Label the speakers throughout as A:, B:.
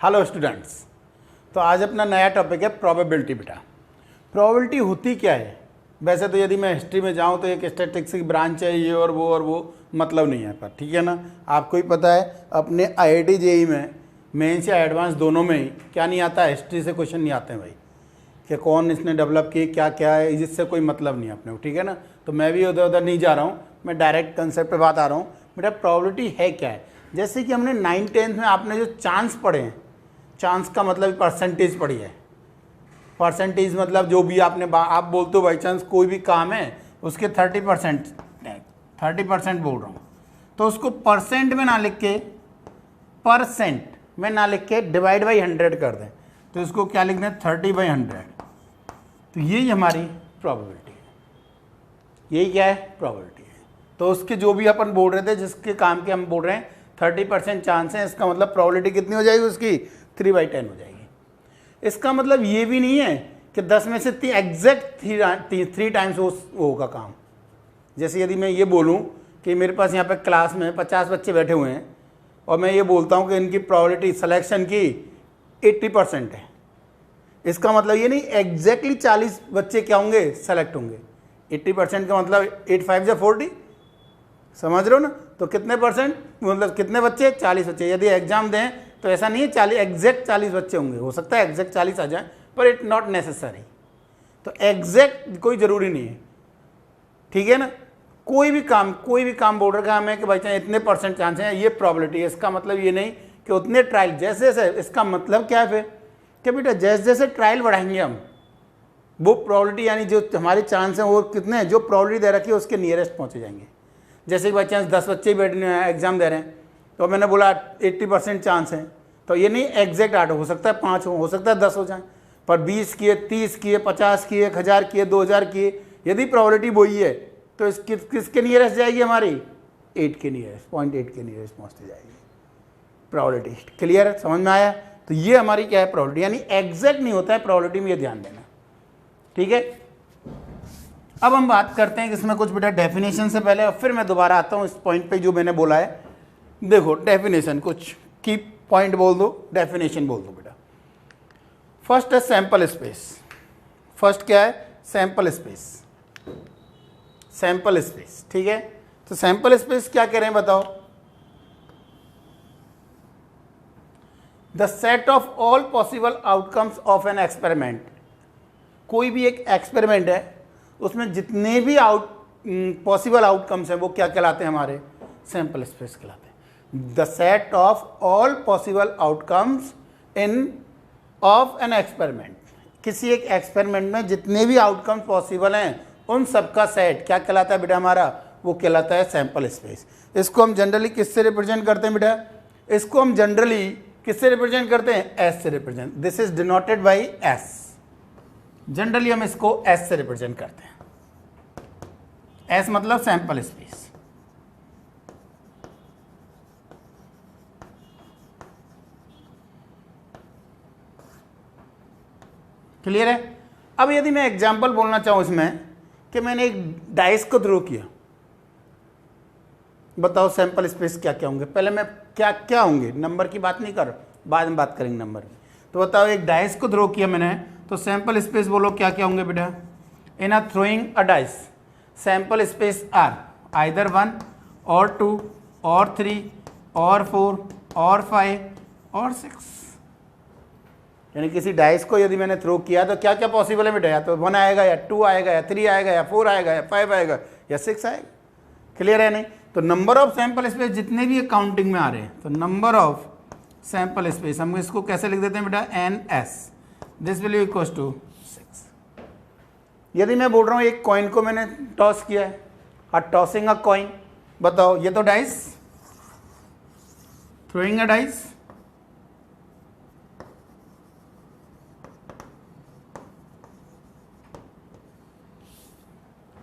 A: Hello students, तो आज अपना नया टॉपिक है प्रोबेबिलिटी। बेटा प्रोबेबिलिटी होती क्या है? वैसे तो यदि मैं हिस्ट्री में जाऊं तो एक स्टैटिस्टिक्स की ब्रांच है, ये और वो मतलब नहीं है, पर ठीक है ना, आपको ही पता है अपने IIT JEE में मेंस या एडवांस दोनों में ही क्या नहीं आता, हिस्ट्री से क्वेश्चन नहीं आते हैं भाई, कि कौन इसने डेवलप की, क्या क्या है, इससे कोई मतलब नहीं है अपने को, ठीक है ना। तो मैं भी उधर उधर नहीं जा रहा हूँ, मैं डायरेक्ट कंसेप्ट पे बात आ रहा हूँ। बेटा प्रोबेबिलिटी है क्या है? जैसे कि हमने 9th-10th में आपने जो चांस पढ़े हैं, चांस का मतलब परसेंटेज पढ़ी है। परसेंटेज मतलब जो भी आपने आप बोलते हो बाई चांस कोई भी काम है उसके 30% बोल रहा हूँ, तो उसको परसेंट में ना लिख के, परसेंट में ना लिख के डिवाइड बाई 100 कर दें, तो इसको क्या लिख दें 30/100। तो यही हमारी प्रोबेबिलिटी है, यही क्या है, प्रोबेबिलिटी है। तो उसके जो भी अपन बोल रहे थे, जिसके काम के हम बोल रहे हैं 30% चांस है, इसका मतलब प्रोबेबिलिटी कितनी हो जाएगी उसकी, 3/10 हो जाएगी। इसका मतलब ये भी नहीं है कि 10 में से एग्जैक्ट 3 टाइम्स वो होगा काम। जैसे यदि मैं ये बोलूं कि मेरे पास यहाँ पे क्लास में 50 बच्चे बैठे हुए हैं और मैं ये बोलता हूँ कि इनकी प्रोबेबिलिटी सिलेक्शन की 80% है, इसका मतलब ये नहीं एग्जैक्टली 40 बच्चे क्या होंगे, सेलेक्ट होंगे। 80% का मतलब 8 5 जा 40, समझ रहे हो ना। तो कितने परसेंट मतलब कितने बच्चे, 40 बच्चे। यदि एग्जाम दें तो ऐसा नहीं है 40 एग्जैक्ट 40 बच्चे होंगे, हो सकता है एग्जैक्ट 40 आ जाए, पर इट नॉट नेसेसरी। तो एग्जैक्ट कोई ज़रूरी नहीं है, ठीक है ना। कोई भी काम बोल रखा है हमें कि भाई चाहे इतने परसेंट चांस हैं, ये प्रोबेबिलिटी है। इसका मतलब ये नहीं कि उतने ट्रायल जैसे जैसे, इसका मतलब क्या है फिर कि बेटा जैसे जैसे ट्रायल बढ़ाएंगे हम, वो प्रोबेबिलिटी यानी जो हमारे चांस हैं वो कितने हैं, जो प्रोबेबिलिटी दे रखी है उसके नियरेस्ट पहुँचे जाएंगे। जैसे कि बाई चांस 10 बच्चे ही बैठने एग्जाम दे रहे हैं, तो मैंने बोला 80% चांस है, तो ये नहीं एग्जैक्ट 8 हो सकता है, 5 हो सकता है 10 हो जाए, पर 20 किए, 30 किए, 50 किए, 1000 किए, 2000 किए, यदि प्रोबेबिलिटी वही है तो किसके नियरेस्ट जाएगी हमारी, 8 के नियरेस्ट, 0.8 के नियरेस्ट पहुँचती जाएगी प्रोबेबिलिटी। क्लियर है, समझ में आया? तो ये हमारी क्या है, प्रोबेबिलिटी। यानी एग्जैक्ट नहीं होता है प्रोबेबिलिटी में, ये ध्यान देना, ठीक है। अब हम बात करते हैं कि इसमें कुछ बेटा डेफिनेशन से पहले, और फिर मैं दोबारा आता हूँ इस पॉइंट पे जो मैंने बोला है। देखो डेफिनेशन, कुछ की पॉइंट बोल दो, डेफिनेशन बोल दो बेटा। फर्स्ट है सैंपल स्पेस। फर्स्ट क्या है, सैंपल स्पेस। सैंपल स्पेस, ठीक है। तो सैंपल स्पेस क्या कह रहे हैं बताओ? The set of all possible outcomes of an experiment. कोई भी एक एक्सपेरिमेंट है, उसमें जितने भी पॉसिबल आउटकम्स हैं वो क्या कहलाते हैं, हमारे सैंपल स्पेस कहलाते हैं। The set of all possible outcomes of an experiment. किसी एक एक्सपेरिमेंट में जितने भी आउटकम्स पॉसिबल हैं उन सबका सेट क्या कहलाता है बेटा हमारा, वो कहलाता है सैंपल स्पेस। इसको हम जनरली किससे रिप्रेजेंट करते हैं बेटा? इसको हम जनरली किससे रिप्रेजेंट करते हैं, एस से represent. This is denoted by S. Generally हम इसको एस से रिप्रेजेंट करते हैं। एस मतलब सैंपल स्पेस। क्लियर है? अब यदि मैं एग्जांपल बोलना चाहूं इसमें कि मैंने एक डाइस को थ्रो किया, बताओ सैंपल स्पेस क्या क्या होंगे। पहले मैं क्या क्या होंगे, नंबर की बात नहीं कर, बाद में बात करेंगे नंबर की। तो बताओ एक डाइस को थ्रो किया मैंने, तो सैंपल स्पेस बोलो क्या क्या होंगे बेटा। In a throwing a dice, sample space are either 1 और 2 और 3 और 4 और 5 और 6। यानी किसी डाइस को यदि मैंने थ्रो किया तो क्या क्या पॉसिबल है बेटा, या तो 1 आएगा, या 2 आएगा, या 3 आएगा, या 4 आएगा, या 5 आएगा, या 6 आएगा। क्लियर है नहीं? तो नंबर ऑफ सैंपल स्पेस जितने भी काउंटिंग में आ रहे हैं, तो नंबर ऑफ सैंपल स्पेस हम इसको कैसे लिख देते हैं बेटा, NS। This will equal to 6। यदि मैं बोल रहा हूँ एक कॉइन को मैंने टॉस किया है, टॉसिंग अ कॉइन, बताओ ये तो डाइस, थ्रोइंग अ डाइस,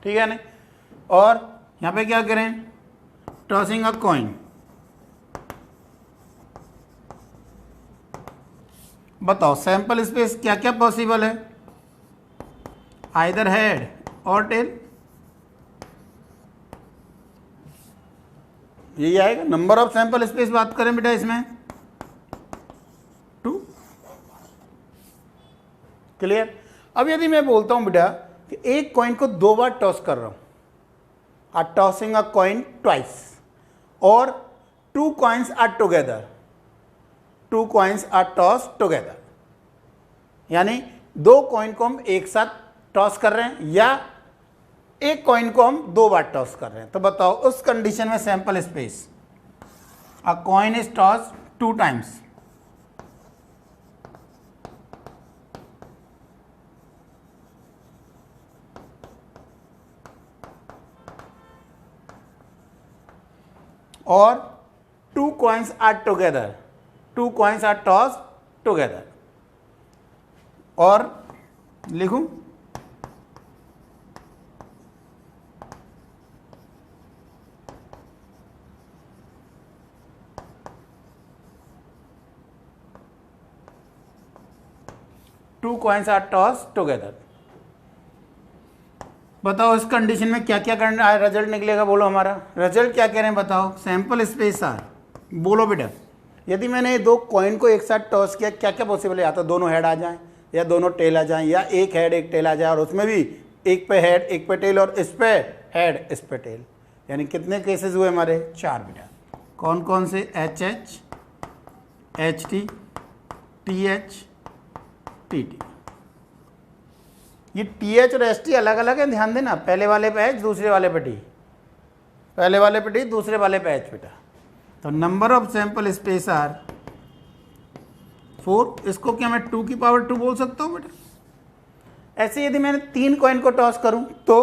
A: ठीक है ना। और यहां पे क्या करें, टॉसिंग अ कॉइन। बताओ सैंपल स्पेस क्या क्या पॉसिबल है, आइदर हेड और टेल, यही आएगा। नंबर ऑफ सैंपल स्पेस बात करें बेटा इसमें 2, क्लियर। अब यदि मैं बोलता हूं बेटा कि एक कॉइन को 2 बार टॉस कर रहा हूं, are tossing a coin twice, और 2 coins are together, 2 coins are toss together, यानी 2 कॉइन को हम एक साथ टॉस कर रहे हैं या एक कॉइन को हम 2 बार टॉस कर रहे हैं। तो बताओ उस कंडीशन में sample space, a coin is toss 2 times, और 2 coins are together, 2 coins are tossed together, और लिखूं two coins are toss together. बताओ इस कंडीशन में क्या क्या करना है, रिजल्ट निकलेगा, बोलो हमारा रिजल्ट क्या कह रहे हैं बताओ। सैंपल स्पेस आर, बोलो बेटा, यदि मैंने 2 कॉइन को एक साथ टॉस किया, क्या क्या पॉसिबल है, या तो दोनों हेड आ जाएं या दोनों टेल आ जाएं, या एक हेड एक टेल आ जाए, और उसमें भी एक पे हेड एक पे टेल, और इस पे हेड इस पे टेल, यानी कितने केसेस हुए हमारे, 4 बेटा। कौन कौन से, H H, H T, T H, T T. ये टी एच और एस टी अलग अलग है, ध्यान देना, पहले वाले पे एच दूसरे वाले पे टी, पहले वाले पे टी दूसरे वाले पे एच बेटा। तो number of sample space are 4, इसको क्या मैं 2 की पावर 2 बोल सकता हूँ बेटा। ऐसे यदि मैंने 3 कॉइन को टॉस करूं तो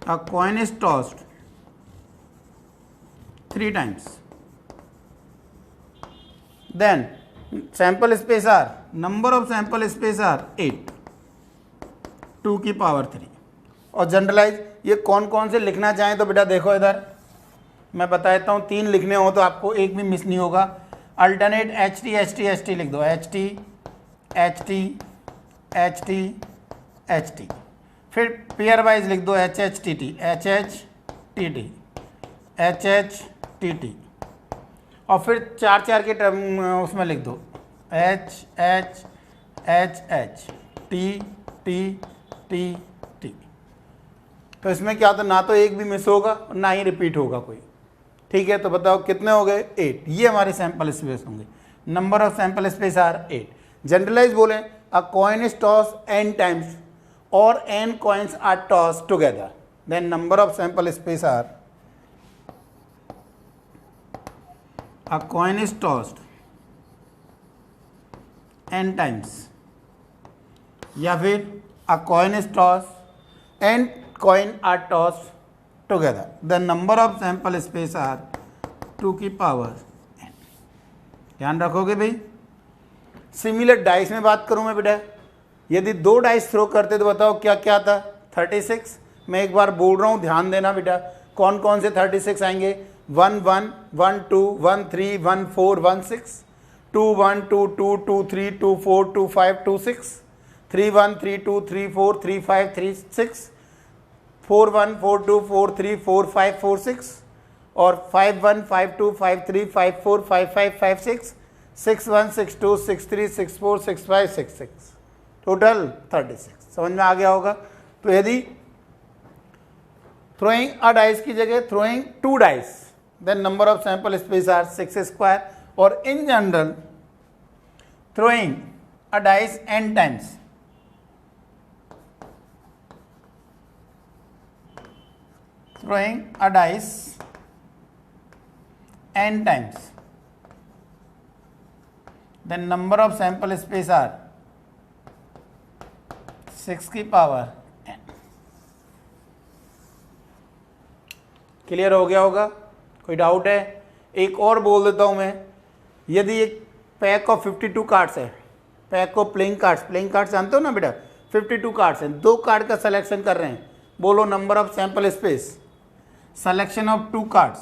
A: a coin is tossed 3 times, then sample space are, number of sample space are 8, 2 की पावर 3। और जनरलाइज ये कौन कौन से लिखना चाहें तो बेटा देखो इधर मैं बता देता हूँ, 3 लिखने हो तो आपको एक भी मिस नहीं होगा। Alternate H T H T H T लिख दो, H T H T H T H T, फिर पेयर वाइज लिख दो, H H T T, H H T T, H H T T, और फिर 4 के टर्म उसमें लिख दो, H H H H T T T T. तो इसमें क्या होता, ना तो एक भी मिस होगा और ना ही रिपीट होगा कोई, ठीक है। तो बताओ कितने हो गए, 8, ये हमारे सैंपल स्पेस होंगे। Number of sample space are 8। Generalize बोले, a coin is toss n times और n coins are toss together, then number of sample space are, a coin is tossed n times, या फिर a coin is tossed n coin are tossed together, the number of sample space are 2 की power n। ध्यान रखोगे भाई। Similar dice में बात करूं मैं बेटा, यदि 2 डाइस थ्रो करते तो बताओ क्या क्या आता, 36। मैं एक बार बोल रहा हूं, ध्यान देना बेटा, कौन कौन से 36 आएंगे, 1 1 1 2 1 3 1 4 1 6, 2 1 2 2 2 3 2 4 2 5 2 6, 3 1 3 2 3 4 3 5 3 6, 4 1 4 2 4 3 4 5 4 6, और 5 1 5 2 5 3 5 4 5 5 5 6, 6 1 6 2 6 3 6 4 6 5 6 6, टोटल 36। समझ में आ गया होगा। तो यदि throwing a dice की जगह throwing 2 dice, then number of sample space are 6 square, और in general throwing a dice n times, throwing a dice n times, then number of sample space are 6 की पावर n। क्लियर हो गया होगा, कोई doubt है? एक और बोल देता हूं मैं, यदि एक पैक ऑफ 52 कार्ड्स है, पैक ऑफ प्लेइंग कार्ड्स जानते हो ना बेटा, 52 कार्ड्स हैं, 2 कार्ड का सिलेक्शन कर रहे हैं, बोलो number of sample space, selection of 2 cards,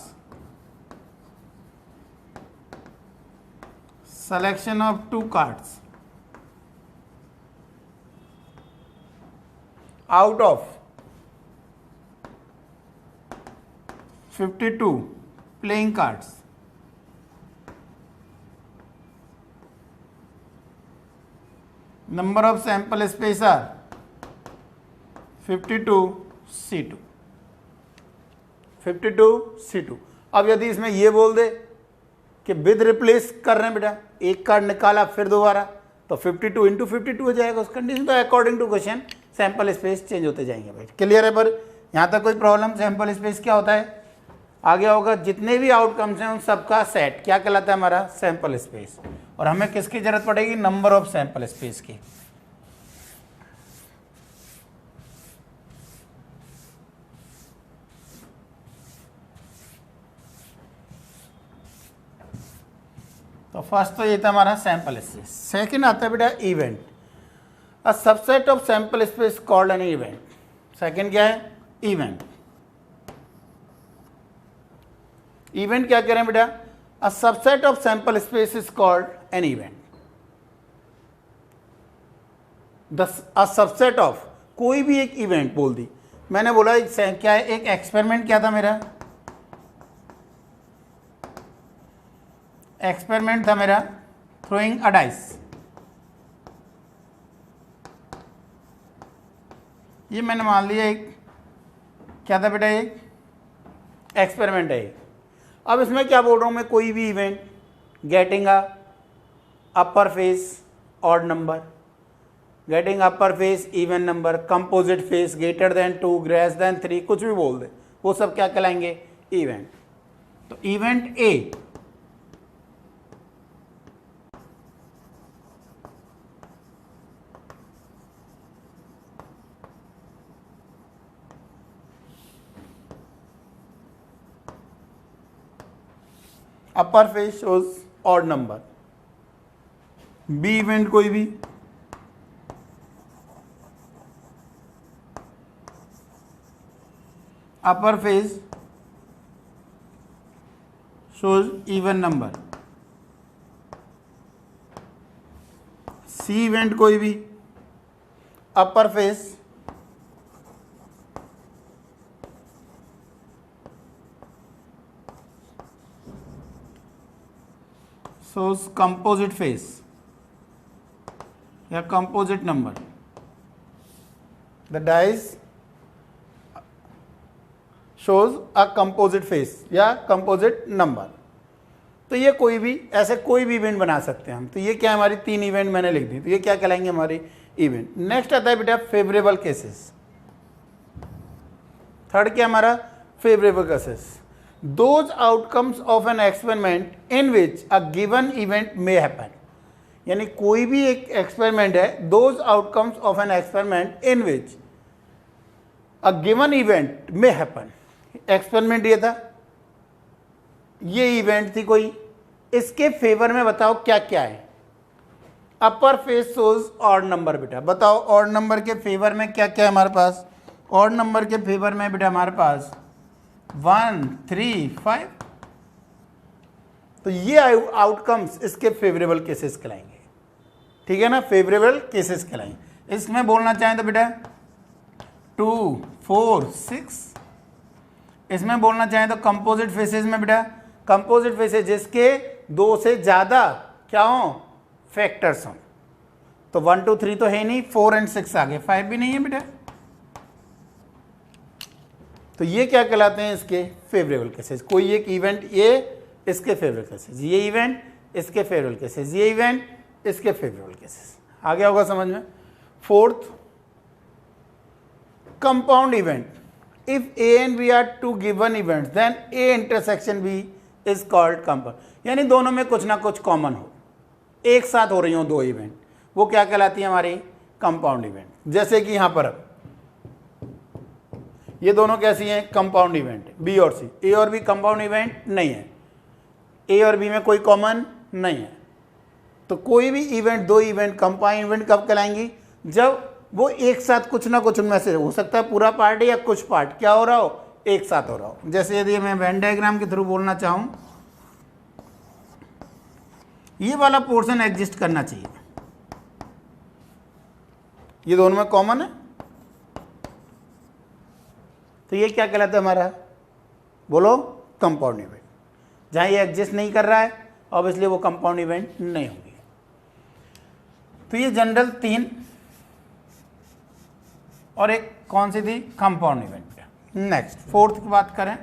A: selection of 2 cards out of 52 playing cards, number of sample space are 52C2 52C2। अब यदि इसमें ये बोल दे कि विद रिप्लेस कर रहे हैं बेटा, एक कार्ड निकाला फिर दोबारा, तो 52 इंटू 52 हो जाएगा उस कंडीशन। तो according to question sample space change होते जाएंगे भाई। क्लियर है? पर यहाँ तक कोई प्रॉब्लम? सैंपल स्पेस क्या होता है? आगे होगा जितने भी आउटकम्स हैं उन सबका सेट क्या कहलाता है? हमारा सैंपल स्पेस। और हमें किसकी जरूरत पड़ेगी? नंबर ऑफ सैंपल स्पेस की। तो फर्स्ट तो ये था हमारा सैंपल स्पेस। सेकंड आता है बेटा event. A subset of sample space called an event. Second क्या है? इवेंट। इवेंट क्या कह रहे हैं बेटा? A subset of sample space is called an event. A subset of कोई भी एक इवेंट बोल दी। मैंने बोला क्या है? एक एक्सपेरिमेंट क्या था मेरा? एक्सपेरिमेंट था मेरा थ्रोइंग अ डाइस। ये मैंने मान लिया एक क्या था बेटा? एक एक्सपेरिमेंट है। अब इसमें क्या बोल रहा हूं मैं? कोई भी event getting a upper face odd number, getting upper face even number, composite face greater than 2 greater than 3, कुछ भी बोल दे, वो सब क्या कहलाएंगे? इवेंट। तो event A upper face shows odd number. B event कोई भी upper face shows even number. C event कोई भी upper face shows composite face या composite number। The dice shows a composite face या composite number। तो ये कोई भी ऐसे कोई भी इवेंट बना सकते हैं हम। तो ये क्या हमारी 3 इवेंट मैंने लिख दी। तो ये क्या कहलाएंगे? हमारे इवेंट। नेक्स्ट आता है बेटा फेवरेबल केसेस। थर्ड क्या हमारा? Favourable cases. Those outcomes of an experiment in which a given event may happen। यानी कोई भी एक एक्सपेरिमेंट है, those outcomes of an experiment in which a given event may happen। Experiment ये था, ये इवेंट थी कोई, इसके फेवर में बताओ क्या क्या है? अपर फेस शोज ऑड नंबर। बेटा बताओ ऑड नंबर के फेवर में क्या क्या है हमारे पास? ऑड नंबर के फेवर में बेटा हमारे पास 1, 3, 5। तो ये आउटकम्स इसके फेवरेबल केसेस कहलाएंगे। ठीक है ना? फेवरेबल केसेस कहलाएंगे। इसमें बोलना चाहें तो बेटा 2, 4, 6। इसमें बोलना चाहें तो कंपोजिट फेसेस में बेटा कंपोजिट फेसेस जिसके 2 से ज़्यादा क्या हो? फैक्टर्स हों। तो 1, 2, 3 तो है नहीं, 4 और 6 आ गए, 5 भी नहीं है बेटा। तो ये क्या कहलाते हैं? इसके फेवरेबल केसेस। कोई एक इवेंट ये इसके फेवरेबल केसेस, ये इवेंट इसके फेवरेबल केसेस, ये इवेंट इसके फेवरेबल केसेस। आ गया होगा समझ में? Fourth compound event. If A and B are two given events then A intersection B is called compound. यानी दोनों में कुछ ना कुछ कॉमन हो, एक साथ हो रही हो 2 इवेंट, वो क्या कहलाती है? हमारी कंपाउंड इवेंट। जैसे कि यहां पर ये दोनों कैसी हैं? कंपाउंड इवेंट, बी और सी। ए और बी कंपाउंड इवेंट नहीं है, ए और बी में कोई कॉमन नहीं है। तो कोई भी इवेंट, 2 इवेंट कंपाउंड इवेंट कब कहलाएंगी? जब वो एक साथ कुछ ना कुछ उनमें से हो सकता है, पूरा पार्ट या कुछ पार्ट क्या हो रहा हो? एक साथ हो रहा हो। जैसे यदि मैं वेन डायग्राम के थ्रू बोलना चाहूं, ये वाला पोर्शन एग्जिस्ट करना चाहिए, ये दोनों में कॉमन है, तो ये क्या कहलाता है हमारा? बोलो कंपाउंड इवेंट। जहां ये एग्जिस्ट नहीं कर रहा है ऑब्वियसली वो कंपाउंड इवेंट नहीं होंगे। तो ये जनरल 3 और एक कौन सी थी, कंपाउंड इवेंट। नेक्स्ट फोर्थ की बात करें,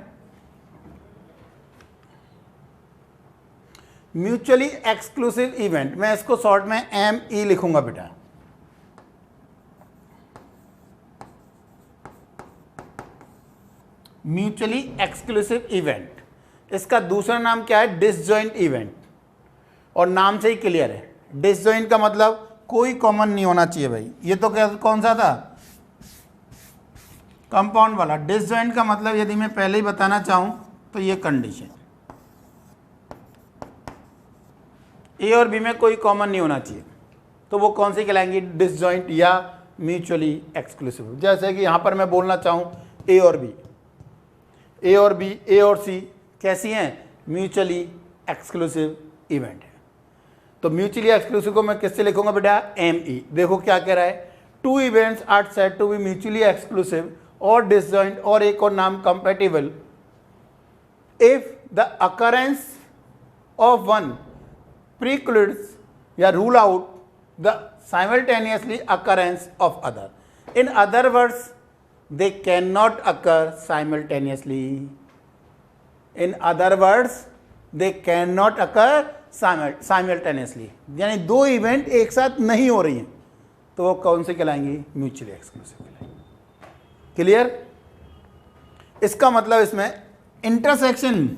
A: म्यूचुअली एक्सक्लूसिव इवेंट, मैं इसको शॉर्ट में ME लिखूंगा बेटा। म्यूचुअली एक्सक्लूसिव इवेंट, इसका दूसरा नाम क्या है, डिसजॉइंट इवेंट, और नाम से ही क्लियर है। डिसजॉइंट का मतलब कोई कॉमन नहीं होना चाहिए भाई, ये तो क्या कौन सा था, कंपाउंड वाला। डिसजॉइंट का मतलब यदि मैं पहले ही बताना चाहूं तो ये कंडीशन ए और बी में कोई कॉमन नहीं होना चाहिए, तो वो कौन सी कहलाएंगी, डिसजॉइंट या म्यूचुअली एक्सक्लूसिव। जैसे कि यहां पर मैं बोलना चाहूं ए और बी, ए और बी, ए और सी कैसी हैं, म्यूचुअली एक्सक्लूसिव इवेंट है। तो म्यूचुअली एक्सक्लूसिव को मैं किससे लिखूंगा बेटा, ME। देखो क्या कह रहा है, 2 events are said to be mutually exclusive और डिसजॉइंट, और एक और नाम compatible, if the occurrence of one precludes या rule out the simultaneously occurrence of other. In other words, they cannot occur simultaneously. In other words, they cannot occur simultaneously. यानी दो event एक साथ नहीं हो रही हैं, तो वो कौन से कहलाएंगी, म्यूचुअली एक्सक्लूसिव कहलाएंगी। क्लियर। इसका मतलब इसमें intersection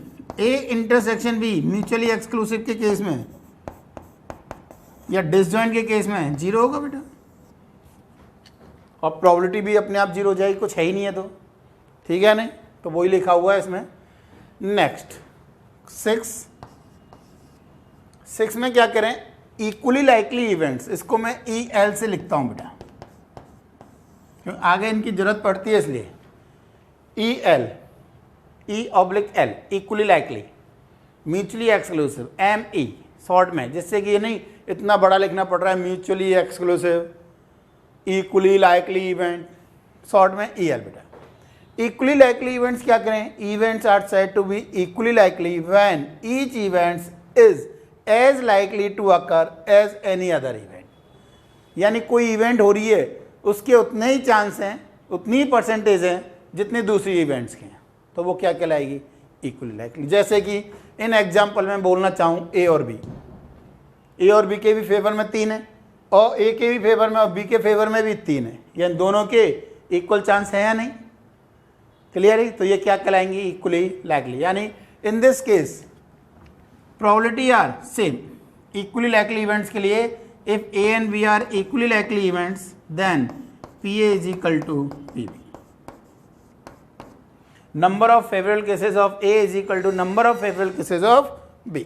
A: A intersection B mutually exclusive के केस में या डिसजॉइंट के केस में 0 होगा बेटा, और प्रोबेबिलिटी भी अपने आप 0 हो जाएगी, कुछ है ही नहीं है तो, ठीक है नहीं, तो वही लिखा हुआ है इसमें। नेक्स्ट 6 में क्या करें, इक्वली लाइकली इवेंट्स, इसको मैं EL से लिखता हूं बेटा, क्यों आगे इनकी जरूरत पड़ती है इसलिए। EL, E/L, equally likely, mutually exclusive, ME short में, जिससे कि ये नहीं इतना बड़ा लिखना पड़ रहा है, mutually exclusive, equally likely event, short में EL बेटा। इक्वली लाइकली इवेंट्स क्या करें, events are said to be equally likely when each events is as likely to occur as any other event. यानी कोई इवेंट हो रही है उसके उतने ही चांस हैं, उतनी ही परसेंटेज हैं जितने दूसरी इवेंट्स के हैं, तो वो क्या कहलाएगी, इक्वली लाइकली। जैसे कि इन एग्जाम्पल में बोलना चाहूँ ए और बी, ए और बी के भी फेवर में 3 है, और ए के भी फेवर में और बी के फेवर में भी 3 है, यानी दोनों के इक्वल चांस है या नहीं। क्लियर है, तो ये क्या कहलाएंगी, इक्वली लाइकली। यानी in this case probability are same equally likely events के लिए, if A and B are equally likely events then PA is equal to PB। Number of favourable cases of A is equal to number of favourable cases of B,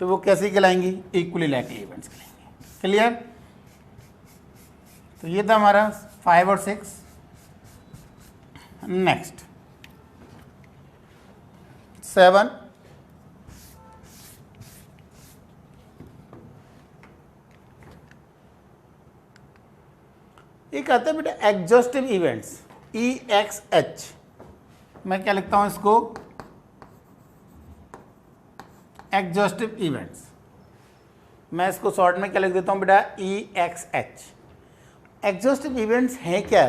A: तो वो कैसी कहलाएंगी, equally likely events कहलाएंगी। Clear. तो ये था हमारा 5 और 6। नेक्स्ट 7, ये कहते हैं बेटा एग्जॉस्टिव इवेंट्स, EXH। मैं क्या लिखता हूं इसको, एग्जॉस्टिव इवेंट्स। मैं इसको शॉर्ट में क्या लिख देता हूं बेटा, EXH। एग्जॉस्टिव इवेंट्स हैं क्या,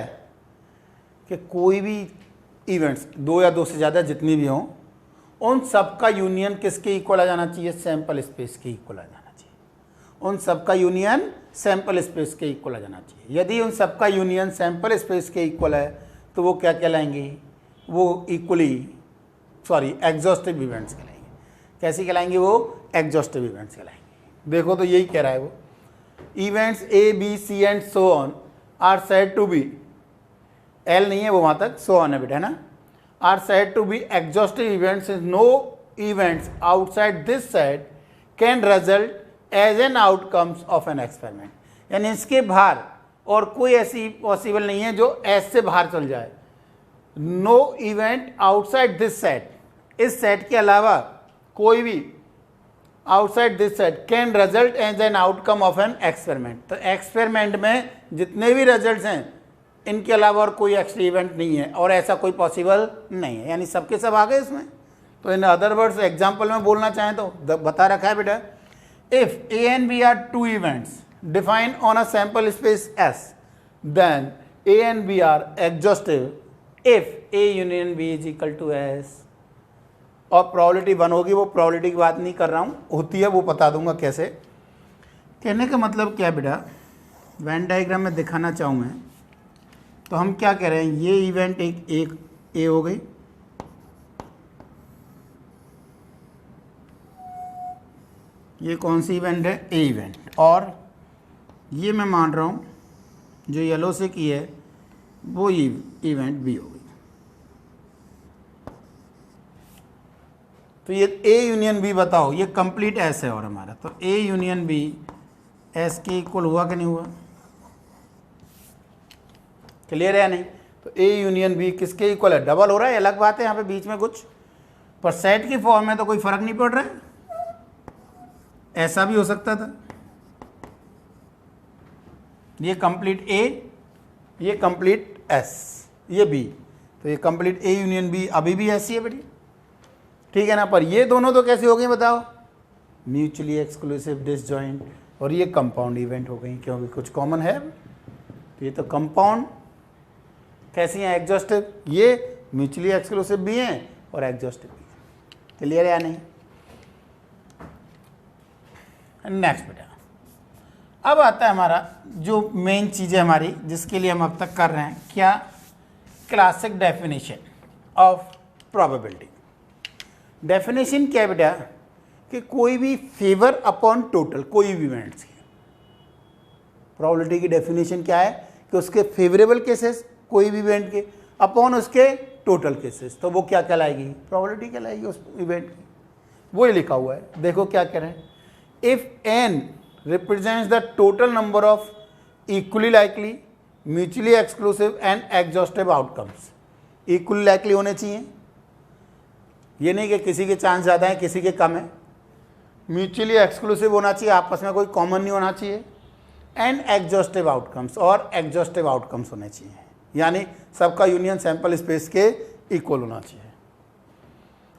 A: कि कोई भी इवेंट्स 2 या 2 से ज़्यादा जितनी भी हों, उन सबका यूनियन किसके इक्वल आ जाना चाहिए, सैंपल स्पेस के इक्वल आ जाना चाहिए। उन सबका यूनियन सैंपल स्पेस के इक्वल आ जाना चाहिए। यदि उन सबका यूनियन सैंपल स्पेस के इक्वल है तो वो क्या कहलाएंगे, वो एग्जॉस्टिव इवेंट्स कहलाएंगे। कैसी कहलाएंगे, वो एग्जॉस्टिव इवेंट्स कहलाएंगे। देखो तो यही कह रहा है वो, events A, B, C and so on are said to be, L नहीं है वो वहाँ तक, सो ऑन है बेटा, है ना, are said to be exhaustive events. No events outside this set can result as an outcomes of an experiment. यानी इसके बाहर और कोई ऐसी पॉसिबल नहीं है जो एस से बाहर चल जाए। No event outside this set, इस सेट के अलावा कोई भी outside this set can result as an outcome of an experiment. तो एक्सपेरिमेंट में जितने भी रिजल्ट्स हैं इनके अलावा और कोई एक्स्ट्रा इवेंट नहीं है, और ऐसा कोई पॉसिबल नहीं है, यानी सबके सब आ गए इसमें। तो इन अदर वर्ड्स एग्जाम्पल में बोलना चाहें तो बता रखा है बेटा, if A and B are 2 events define on a sample space S, then A and B are exhaustive if A union B is equal to S. और प्रोबेबिलिटी 1 होगी, वो प्रोबेबिलिटी की बात नहीं कर रहा हूँ, होती है वो बता दूंगा कैसे। कहने का मतलब क्या बेटा, वेन डायग्राम में दिखाना चाहूँ मैं, तो हम क्या कह रहे हैं, ये इवेंट एक ए हो गई, ये कौन सी इवेंट है, ए इवेंट, और ये मैं मान रहा हूँ जो येलो से की है वो इवेंट बी हो गई। तो ये ए यूनियन बी बताओ, ये कंप्लीट एस है और हमारा, तो ए यूनियन बी एस के इक्वल हुआ कि नहीं हुआ, क्लियर है या नहीं। तो ए यूनियन बी किसके इक्वल है, डबल हो रहा है, अलग बात है यहाँ पे बीच में कुछ, पर सेट की फॉर्म में तो कोई फर्क नहीं पड़ रहा है, ऐसा भी हो सकता था। ये कंप्लीट ए, ये कंप्लीट एस, ये बी, तो ये कंप्लीट ए यूनियन बी अभी भी ऐसी है बेटी, ठीक है ना। पर ये दोनों तो कैसे हो गई बताओ, म्यूचुअली एक्सक्लूसिव डिसजॉइंट, और ये कंपाउंड इवेंट हो गई, क्योंकि कुछ कॉमन है। तो ये तो कंपाउंड कैसी हैं, एग्जॉस्टिव, ये म्यूचुअली एक्सक्लूसिव भी हैं और एग्जॉस्टिव भी हैं, क्लियर है या नहीं। नेक्स्ट बेटा, अब आता है हमारा जो मेन चीज़ है हमारी, जिसके लिए हम अब तक कर रहे हैं, क्या, classic definition of probability. Definition क्या है बेटा, कि कोई भी फेवर अपॉन टोटल, कोई भी इवेंट्स की प्रोबेबिलिटी की डेफिनेशन क्या है, कि उसके फेवरेबल केसेस कोई भी इवेंट के अपॉन उसके टोटल केसेस, तो वो क्या कहलाएगी, प्रोबेबिलिटी कहलाएगी उस इवेंट की। वो ही लिखा हुआ है, देखो क्या कह रहे हैं, if N represents the total number of equally likely, mutually exclusive and exhaustive outcomes। equally likely होने चाहिए, ये नहीं कि किसी के चांस ज़्यादा है किसी के कम है, म्यूचुअली एक्सक्लूसिव होना चाहिए, आपस में कोई कॉमन नहीं होना चाहिए, एंड एग्जॉस्टिव आउटकम्स, और एग्जॉस्टिव आउटकम्स होने चाहिए, यानी सबका यूनियन सैंपल स्पेस के इक्वल होना चाहिए।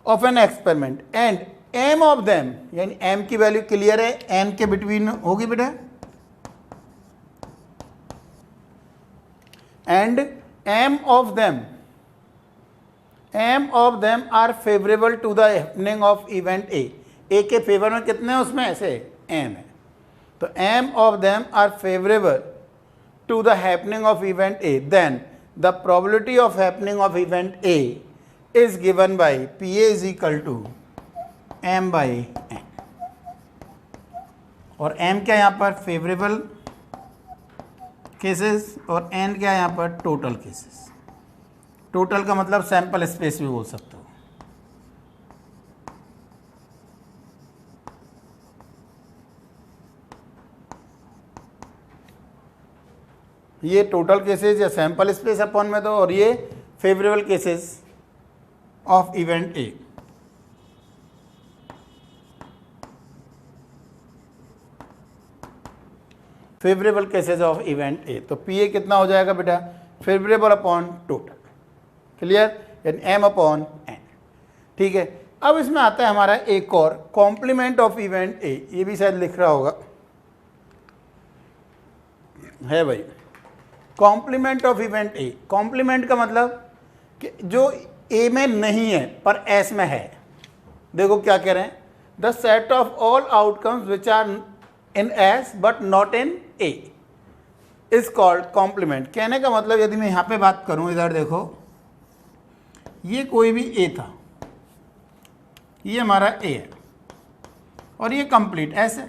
A: Of an experiment and M of them, यानी एम की वैल्यू क्लियर है, एन के बिटवीन होगी बेटा, and M of them are favourable to the happening of event A. A के फेवर में कितने हैं उसमें, ऐसे एम है, तो M of them are favourable to the happening of event A, then the probability of happening of event A is given by P A is equal to M by N, और M क्या यहाँ पर, favourable cases, और N क्या यहाँ पर, total cases. Total का मतलब सैंपल स्पेस भी बोल सकते हो। ये टोटल केसेस या सैंपल स्पेस अपॉन में दो, और ये favourable cases of event A. Favourable cases of event A, तो पी ए कितना हो जाएगा बेटा, फेवरेबल अपॉन टोटल, क्लियर, यानी एम अपॉन एन, ठीक है। अब इसमें आता है हमारा एक और, कॉम्प्लीमेंट ऑफ इवेंट ए, ये भी शायद लिख रहा होगा, है भाई, complement of event A. Complement का मतलब कि जो ए में नहीं है पर एस में है। देखो क्या कह रहे हैं, the set of all outcomes which are in S but not in A is called complement. कहने का मतलब, यदि मैं यहाँ पे बात करूँ, इधर देखो, ये कोई भी ए था, ये हमारा ए है, और ये कंप्लीट एस है,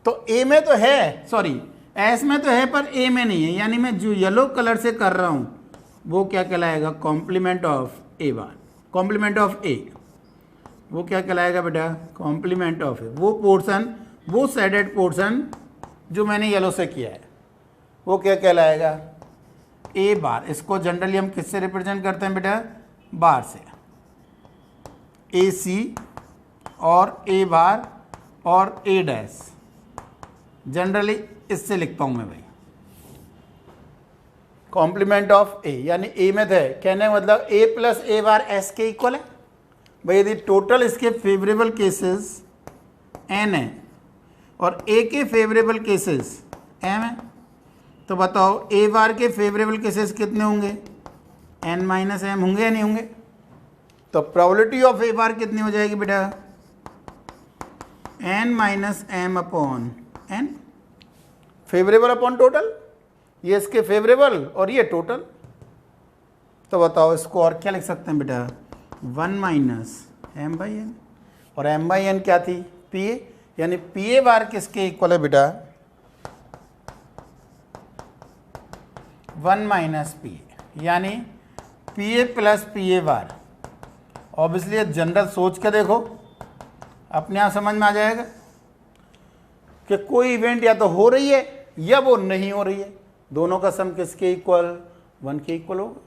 A: तो ए में तो है, सॉरी एस में तो है पर ए में नहीं है, यानी मैं जो येलो कलर से कर रहा हूँ वो क्या कहलाएगा, complement of A bar, complement of A, वो क्या कहलाएगा बेटा, कॉम्प्लीमेंट ऑफ ए। वो पोर्शन, वो शेडेड पोर्शन जो मैंने येलो से किया है, वो क्या कहलाएगा, ए बार। इसको जनरली हम किससे रिप्रेजेंट करते हैं बेटा, बार से, ए सी और ए बार और ए डैश, जनरली इससे लिखता हूँ मैं भाई, कॉम्प्लीमेंट ऑफ ए, यानी ए में है, कहने का मतलब ए प्लस ए बार एस के इक्वल है भाई। यदि टोटल इसके फेवरेबल केसेस एन है और ए के फेवरेबल केसेस एम है। तो बताओ ए बार के फेवरेबल केसेस कितने होंगे, एन माइनस एम होंगे या नहीं होंगे। तो प्रोबेबिलिटी ऑफ ए बार कितनी हो जाएगी बेटा, N minus M upon N, favourable upon total, ये इसके फेवरेबल और ये टोटल। तो बताओ इसको और क्या लिख सकते हैं बेटा, 1 माइनस एम बाई एन, और एम बाई एन क्या थी, पी ए, यानी पी ए बार किसके इक्वल है बेटा, 1 माइनस पी ए, यानी P A plus P A bar. Obviously general सोच के देखो, अपने आप समझ में आ जाएगा कि कोई इवेंट या तो हो रही है या वो नहीं हो रही है, दोनों का सम किसके इक्वल, 1 के इक्वल होगा।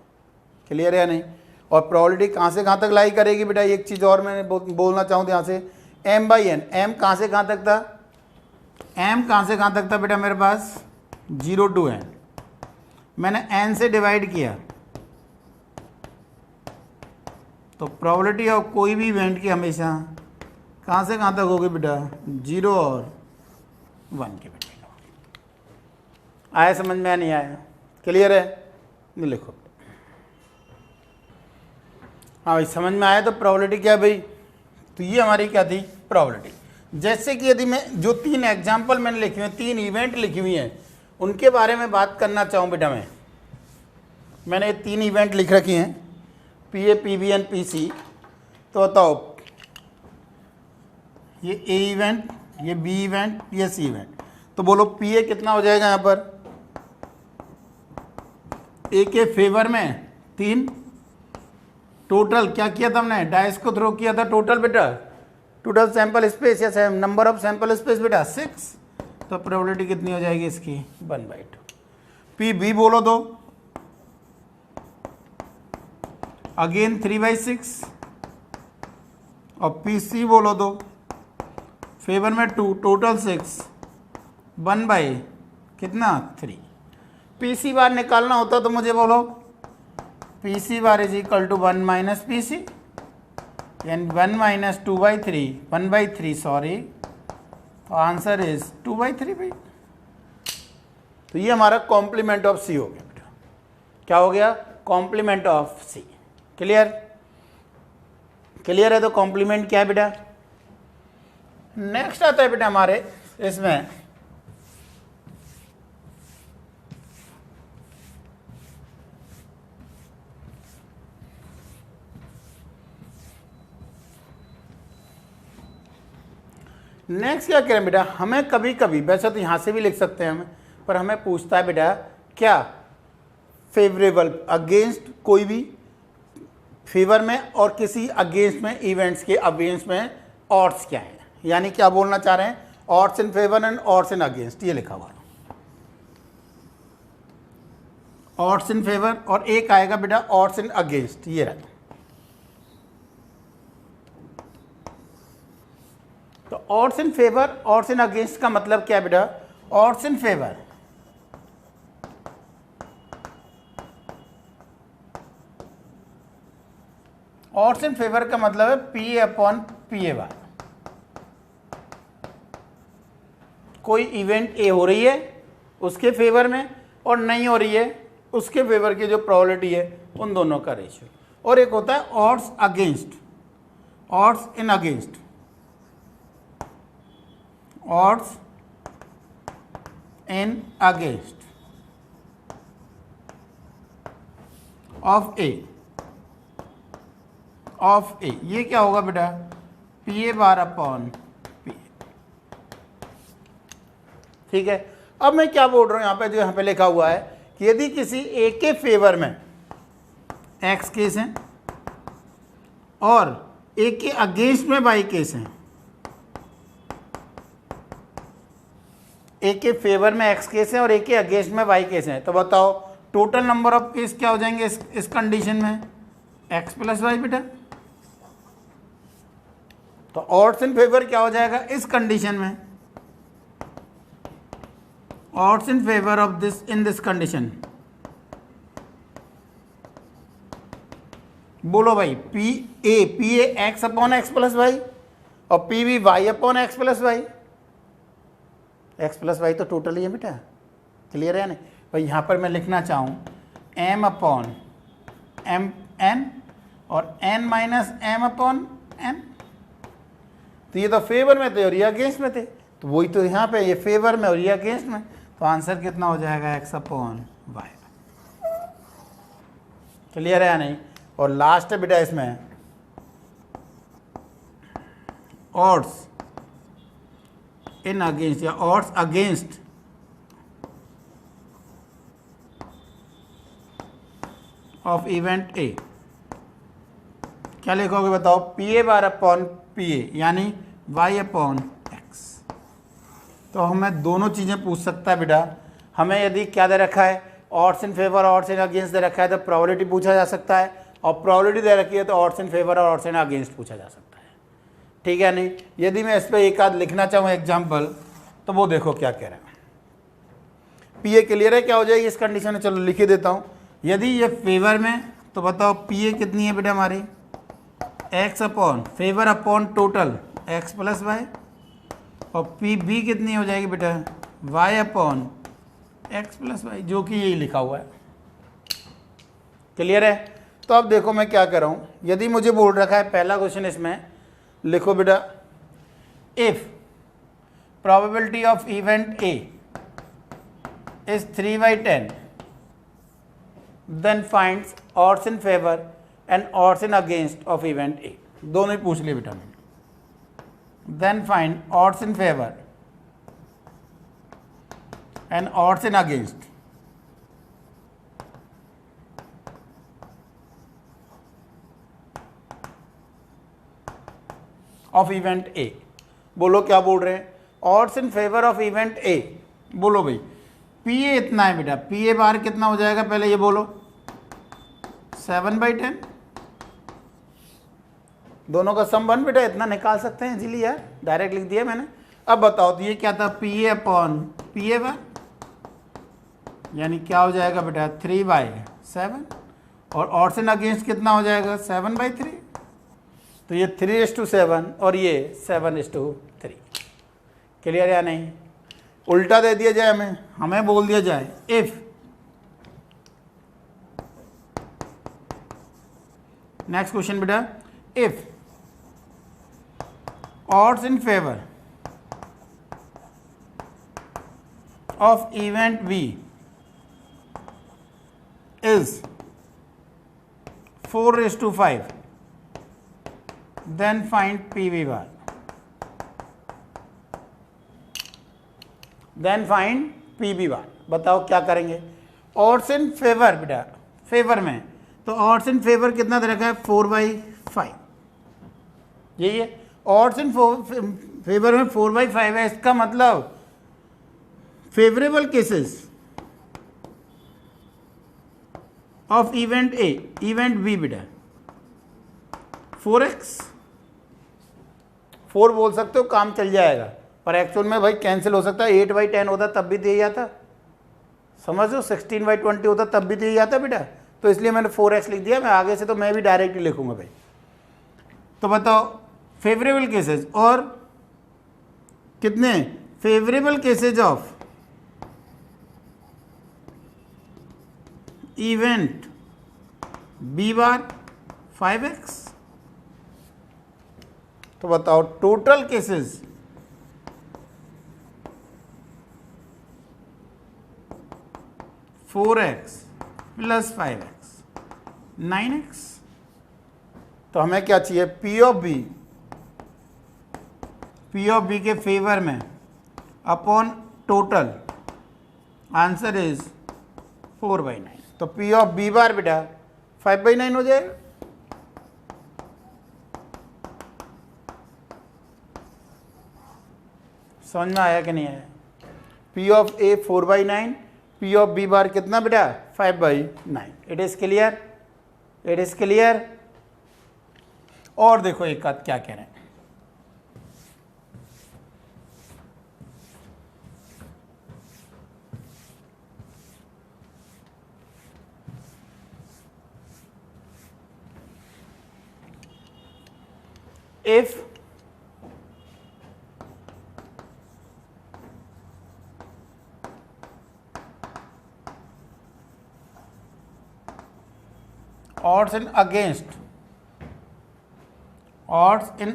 A: क्लियर है या नहीं। और प्रोबेबिलिटी कहाँ से कहाँ तक लाई करेगी बेटा, एक चीज़ और मैंने बोलना चाहूँ यहाँ से, एम बाई एन, एम कहाँ से कहाँ तक था, एम कहाँ से कहाँ तक था बेटा मेरे पास, 0 to n, मैंने n से डिवाइड किया, तो प्रोबेबिलिटी ऑफ कोई भी इवेंट की हमेशा कहाँ से कहाँ तक होगी बेटा, 0 और 1 के बेटे। आया समझ में या नहीं आया, क्लियर है, लिखो। हाँ भाई समझ में आया। तो प्रोबेबिलिटी क्या है भाई, तो ये हमारी क्या थी प्रोबेबिलिटी। जैसे कि यदि मैं जो 3 एग्जाम्पल मैंने लिखे हुए हैं, 3 इवेंट लिखी हुई हैं, उनके बारे में बात करना चाहूँ बेटा मैंने 3 इवेंट लिख रखी हैं, P A, P B and, P C. तो बताओ ये ए इवेंट, ये बी इवेंट, ये सी इवेंट। तो बोलो पी ए कितना हो जाएगा यहाँ पर, ए के फेवर में 3, टोटल क्या किया था हमने, डाइस को थ्रो किया था, टोटल बेटा, टोटल सैंपल स्पेस या नंबर ऑफ सैंपल स्पेस बेटा 6। तो प्रोबेबिलिटी कितनी हो जाएगी इसकी, 1/2। पी बी बोलो तो अगेन 3/6, और पी सी बोलो तो फेवर में 2, टोटल 6, 1 कितना 3। पी सी बार निकालना होता तो मुझे बोलो P C bar is equal to 1 minus P C, यानी 1 माइनस 2/3, 1/3 सॉरी, तो आंसर इज 2/3 भाई। तो ये हमारा कॉम्प्लीमेंट ऑफ सी हो गया बेटा, क्या हो गया, complement of C. Clear, clear है। तो कॉम्प्लीमेंट क्या है बेटा, नेक्स्ट आता है बेटा हमारे इसमें नेक्स्ट क्या करें बेटा, हमें कभी कभी, वैसे तो यहाँ से भी लिख सकते हैं हमें, पर हमें पूछता है बेटा क्या फेवरेबल अगेंस्ट, कोई भी फेवर में और किसी अगेंस्ट में, इवेंट्स के अगेंस्ट में ऑड्स क्या है, यानी क्या बोलना चाह रहे हैं, odds in favour and odds in against, ये लिखा हुआ ऑड्स इन फेवर, और एक आएगा बेटा ऑड्स इन अगेंस्ट, ये रहा। तो odds in favour, odds in against का मतलब क्या है बेटा, odds in favour odds in favour का मतलब है P A upon P A bar. कोई इवेंट ए हो रही है उसके फेवर में और नहीं हो रही है उसके फेवर की जो प्रोबेबिलिटी है, उन दोनों का रेशियो। और एक होता है odds against, odds in against, odds in against of A, of A, ये क्या होगा बेटा, P A bar upon P. ठीक है। अब मैं क्या बोल रहा हूं, यहां पे जो यहां पे लिखा हुआ है कि यदि किसी ए के फेवर में एक्स केस है और ए के अगेंस्ट में वाई केस है, ए के फेवर में एक्स केस है और ए के अगेंस्ट में वाई केस है, तो बताओ टोटल नंबर ऑफ केस क्या हो जाएंगे इस कंडीशन में, एक्स प्लस वाई बेटा। तो ऑड्स इन फेवर क्या हो जाएगा इस कंडीशन में, odds in favour of this, in this condition, बोलो भाई P A X upon X plus Y और P B Y upon X plus Y. X plus Y तो टोटल ही है बेटा, क्लियर है नहीं। भाई यहाँ पर मैं लिखना चाहूँ एम अपॉन एम एन और N minus M upon N, तो ये तो फेवर में थे और ये अगेंस्ट में थे, तो वही तो यहाँ पे ये फेवर में और ये अगेंस्ट में, तो आंसर कितना हो जाएगा एक्स अपॉन वाई। क्लियर है या नहीं। और लास्ट है बेटा इसमें ऑड्स इन अगेंस्ट या ऑड्स अगेंस्ट ऑफ इवेंट ए। क्या लिखोगे बताओ, P A bar upon P ए यानी वाई अपॉन एक्स। तो हमें दोनों चीज़ें पूछ सकता है बेटा। हमें यदि क्या दे रखा है, odds in favour odds in against they रखा है तो प्रोबेबिलिटी पूछा जा सकता है, और प्रोबेबिलिटी दे रखी है तो ऑड्स इन फेवर और ऑड्स इन अगेंस्ट पूछा जा सकता है। ठीक है नहीं। यदि मैं इस पर एक आध लिखना चाहूँ एग्जाम्पल, तो वो देखो क्या कह रहे हैं। पी ए क्लियर है क्या हो जाएगी इस कंडीशन में, चलो लिख ही देता हूँ। यदि ये फेवर में तो बताओ पी ए कितनी है बेटा हमारी, X upon favour upon total X plus Y, और पी बी कितनी हो जाएगी बेटा Y upon X plus Y, जो कि यही लिखा हुआ है। क्लियर है। तो अब देखो मैं क्या कर रहा हूँ, यदि मुझे बोल रखा है पहला क्वेश्चन, इसमें लिखो बेटा if probability of event A is 3/10 then finds odds in favour and odds in against of event A. दोनों ही पूछ लिए बेटा मैंने। Then find odds in favour and odds in against of event A. बोलो क्या बोल रहे हैं, odds in favour of event A. बोलो भाई पी ए इतना है बेटा, पी ए बार कितना हो जाएगा पहले ये बोलो, 7/10। दोनों का सम 1 बेटा, इतना निकाल सकते हैं इजीली यार, डायरेक्ट लिख दिया मैंने। अब बताओ तो ये क्या था, P A upon P A bar, यानी क्या हो जाएगा बेटा 3/7, और ऑड्स इन अगेंस्ट कितना हो जाएगा 7/3, तो ये 3:7 और ये 7:3। क्लियर या नहीं। उल्टा दे दिया जाए, हमें बोल दिया जाए इफ नेक्स्ट क्वेश्चन बेटा, if odds in favor of event B is 4:5, then find PV bar. Then find PV bar. बताओ क्या करेंगे। odds in favor बेटा, फेवर में तो odds in favor कितना दे रखा है 4/5, यही है। ऑड्स इन फेवर में 4/5 है, इसका मतलब favourable cases of event A, event B बेटा 4x, 4 बोल सकते हो काम चल जाएगा, पर एक्चुअल में भाई कैंसिल हो सकता है। 8/10 होता तब भी दे आता, समझ लो 16/20 होता तब भी दे आता बेटा, तो इसलिए मैंने 4x लिख दिया। मैं आगे से तो मैं भी डायरेक्ट ही लिखूंगा भाई। तो बताओ फेवरेबल केसेस, और कितने favourable cases of event B bar 5x। तो बताओ total cases 4x + 5x 9x। तो हमें क्या चाहिए, P ऑफ बी के फेवर में अपॉन टोटल, आंसर इज 4/9। तो P ऑफ बी बार बेटा 5/9 हो जाएगा। समझ में आया कि नहीं आया। P of A 4/9, P of B bar कितना बेटा 5/9। It is clear, it is clear. और देखो एक बात क्या कह रहे हैं, if odds in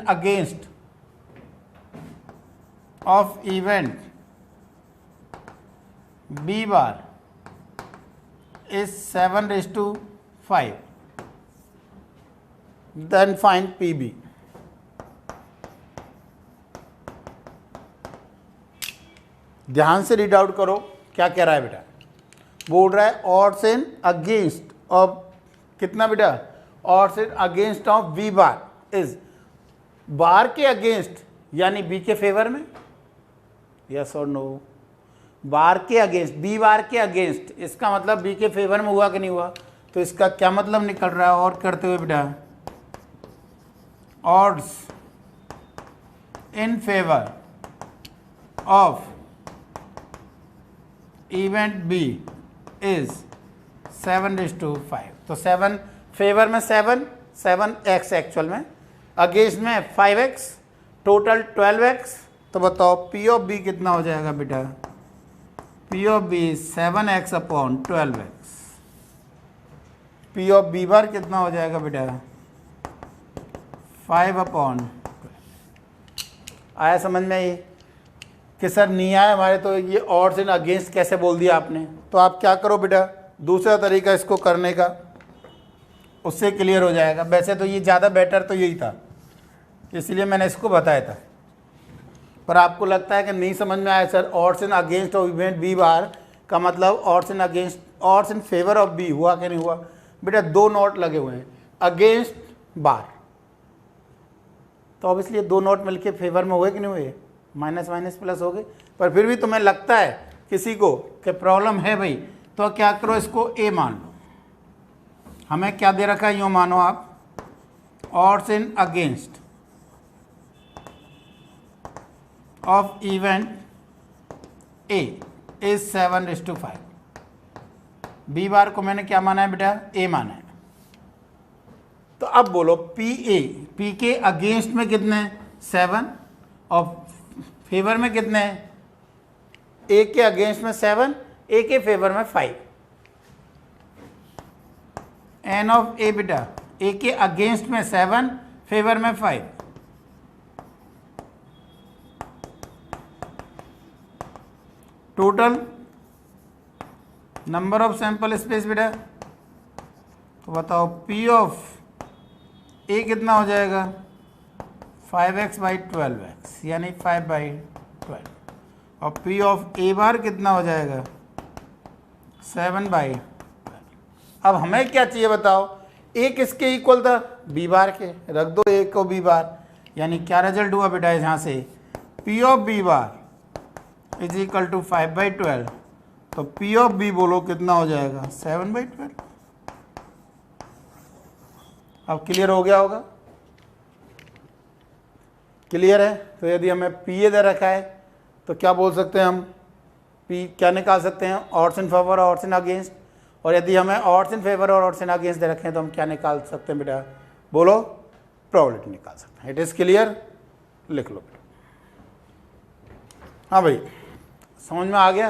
A: against of event B bar is 7:5, then find PB. ध्यान से रीड आउट करो क्या कह रहा है बेटा। बोल रहा है ऑड्स इन अगेंस्ट ऑफ कितना बेटा, odds in against of B bar is, bar के अगेंस्ट यानी बी के फेवर में, यस और नो। बार के अगेंस्ट, बी बार के अगेंस्ट, इसका मतलब बी के फेवर में हुआ कि नहीं हुआ, तो इसका क्या मतलब निकल रहा है। और करते हुए बेटा, odds in favour of event B is 7:5। तो 7 फेवर में 7x एक्चुअल में, अगेंस्ट में 5x, टोटल 12x। तो बताओ पी ऑफ बी कितना हो जाएगा बेटा, P of B 7x upon 12x। P of B bar कितना हो जाएगा बेटा, 5 अपॉन। आया समझ में ये कि सर नहीं आया हमारे, तो ये ऑड्स इन अगेंस्ट कैसे बोल दिया आपने। तो आप क्या करो बेटा, दूसरा तरीका इसको करने का, उससे क्लियर हो जाएगा। वैसे तो ये ज़्यादा बेटर तो यही था, इसलिए मैंने इसको बताया था, पर आपको लगता है कि नहीं समझ में आया sir. Odds in against of event B bar का मतलब odds in against, odds in favour of B हुआ कि नहीं हुआ बेटा। 2 नोट लगे हुए हैं अगेंस्ट बार, तो ऑब्वियसली 2 नोट मिलके फेवर में हुए कि नहीं हुए, माइनस माइनस प्लस हो गए। पर फिर भी तुम्हें लगता है किसी को कि प्रॉब्लम है भाई, तो क्या करो, इसको ए मान लो। हमें क्या दे रखा है, यूँ मानो आप, odds in against of event A is 7:5। B bar को मैंने क्या माना है बेटा, ए माना है। तो अब बोलो पी ए, पी के अगेंस्ट में कितने 7 और फेवर में कितने हैं, ए के अगेंस्ट में 7, ए के फेवर में 5। एन ऑफ ए बेटा, ए के अगेंस्ट में 7, फेवर में 5। Total number of sample space बेटा, तो बताओ पी ऑफ ए कितना हो जाएगा, 5x/12x यानी 5/12। और पी ऑफ ए बार कितना हो जाएगा, 7/12। अब हमें क्या चाहिए बताओ, ए किसके इक्वल था, बी बार के, रख दो ए को बी बार। यानी क्या रिजल्ट हुआ बेटा यहाँ से, P of B bar is equal to 5/12। तो पी ऑफ बी बोलो कितना हो जाएगा, 7/12। अब क्लियर हो गया होगा, क्लियर है। तो यदि हमें पी ए दे रखा है तो क्या बोल सकते हैं हम, पी क्या निकाल सकते हैं, ऑड्स इन फेवर और ऑड्स इन अगेंस्ट। और यदि हमें ऑड्स इन फेवर और ऑड्स इन अगेंस्ट दे रखे हैं तो हम क्या निकाल सकते हैं बेटा, बोलो प्रोबेबिलिटी निकाल सकते हैं। इट इज़ क्लियर, लिख लो बेटा। हाँ भाई समझ में आ गया,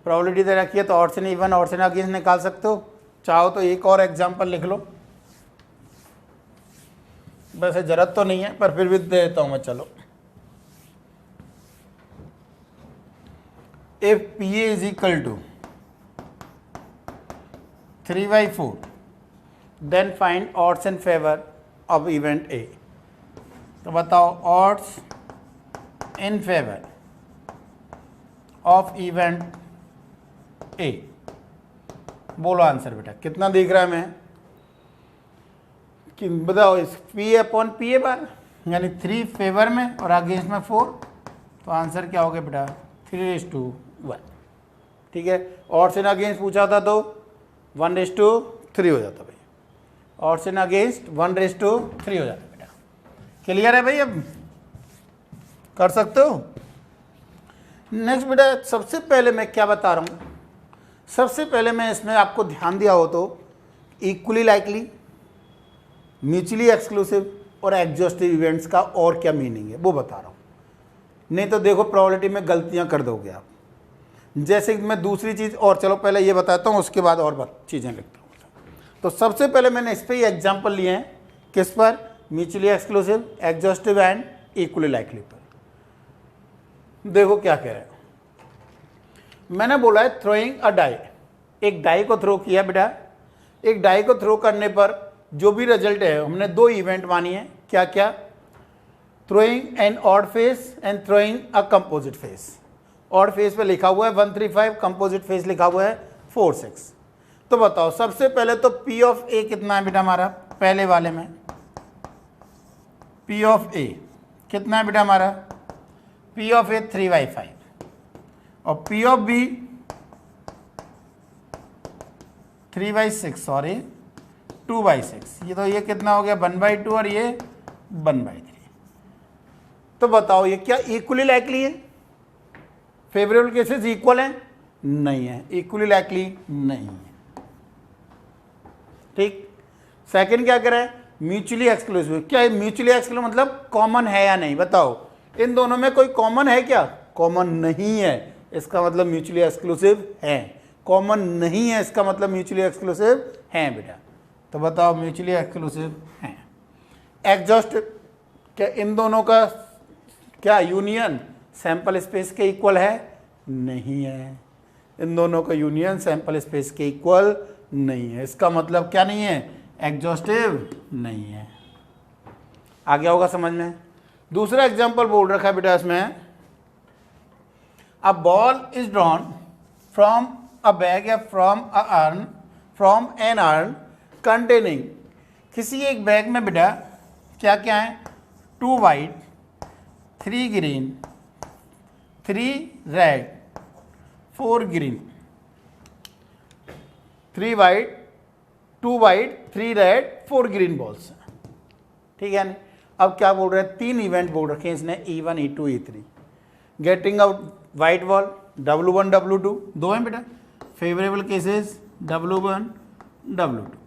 A: प्रोबेबिलिटी दे रखी है तो odds in even odds in against निकाल सकते हो। चाहो तो एक और एग्जाम्पल लिख लो, वैसे जरूरत तो नहीं है पर फिर भी दे देता हूं मैं, चलो। If P A is equal to 3/4 then find odds in favour of event A. तो बताओ odds in favour of event A, बोलो आंसर बेटा कितना दिख रहा है मैं कि बताओ, इस P upon P A bar यानी 3 फेवर में और अगेंस्ट में 4। तो आंसर क्या हो गया बेटा, 3:1। ठीक है, ऑड्स इन अगेंस्ट पूछा था तो 1:3 हो जाता भाई, ऑड्स इन अगेंस्ट 1:3 हो जाता बेटा। क्लियर है भाई, अब कर सकते हो। नेक्स्ट बेटा, सबसे पहले मैं क्या बता रहा हूँ, सबसे पहले मैं इसमें आपको ध्यान दिया हो तो इक्वली लाइकली, म्यूचुअली एक्सक्लूसिव और एग्जॉस्टिव इवेंट्स का और क्या मीनिंग है वो बता रहा हूँ। नहीं तो देखो प्रोबेबिलिटी में गलतियाँ कर दोगे आप। जैसे मैं दूसरी चीज़, और चलो पहले ये बताता हूँ उसके बाद और चीज़ें लिखता हूँ। तो सबसे पहले मैंने इस पर ही एग्जाम्पल लिए हैं, किस पर, mutually exclusive, exhaustive and equally likely पर। देखो क्या कह रहे हैं, मैंने बोला है थ्रोइंग अ डाई, एक डाई को थ्रो किया बेटा, एक डाई को थ्रो करने पर जो भी रिजल्ट है, हमने दो इवेंट मानी है, क्या क्या, throwing an odd face and throwing a composite face. Odd face पे लिखा हुआ है 135, कंपोजिट फेस लिखा हुआ है 46। तो बताओ सबसे पहले तो P ऑफ A कितना है बेटा हमारा, पहले वाले में P ऑफ A कितना है बेटा हमारा, P ऑफ A 3/5 और P ऑफ B 3/6, सॉरी 2/6। ये तो ये कितना हो गया 1/2 और ये 1/3। तो बताओ ये क्या इक्वली लाइकली है, फेवरेबल केसेस इक्वल है, नहीं है, इक्वली लाइकली नहीं है। ठीक, सेकंड क्या करें, म्यूचुअली एक्सक्लूसिव। क्या म्यूचुअली एक्सक्लूसिव मतलब कॉमन है या नहीं, बताओ इन दोनों में कोई कॉमन है क्या, कॉमन नहीं है, इसका मतलब म्यूचुअली एक्सक्लूसिव है। कॉमन नहीं है इसका मतलब म्यूचुअली एक्सक्लूसिव है बेटा। तो बताओ म्यूचुअली एक्सक्लूसिव है। एग्जॉस्टिव, क्या इन दोनों का क्या यूनियन सैंपल स्पेस के इक्वल है, नहीं है, इन दोनों का यूनियन सैंपल स्पेस के इक्वल नहीं है, इसका मतलब क्या नहीं है, एग्जॉस्टिव नहीं है। आ गया होगा समझ में। दूसरा एग्जांपल बोल रखा है बेटा इसमें, a ball is drawn from a bag या फ्रॉम एन अर्न कंटेनिंग, किसी एक बैग में बेटा क्या क्या है, 2 white 3 green 3 red 4 green, 3 white 2 white 3 red 4 green balls, ठीक है ना। अब क्या बोल रहे हैं, 3 इवेंट बोल रखे हैं इसने, E1 E2 E3। Getting out white ball W1 W2 दो हैं बेटा, favourable cases W1 W2।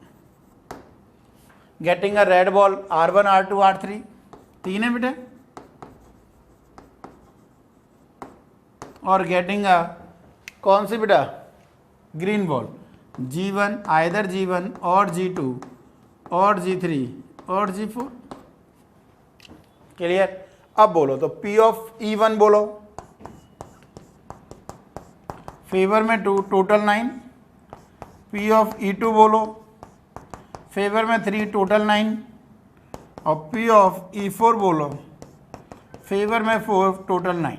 A: Getting a red ball R1 R2 R3 तीन है बेटा, और गेटिंग अ कौन सी बेटा, green ball G1 either G1 और G2 और G3 और G4। क्लियर। अब बोलो तो P ऑफ E1 बोलो, फेवर में 2 टोटल 9, P ऑफ E2 बोलो, फेवर में 3 टोटल 9, और P ऑफ E4 बोलो, फेवर में 4 टोटल 9।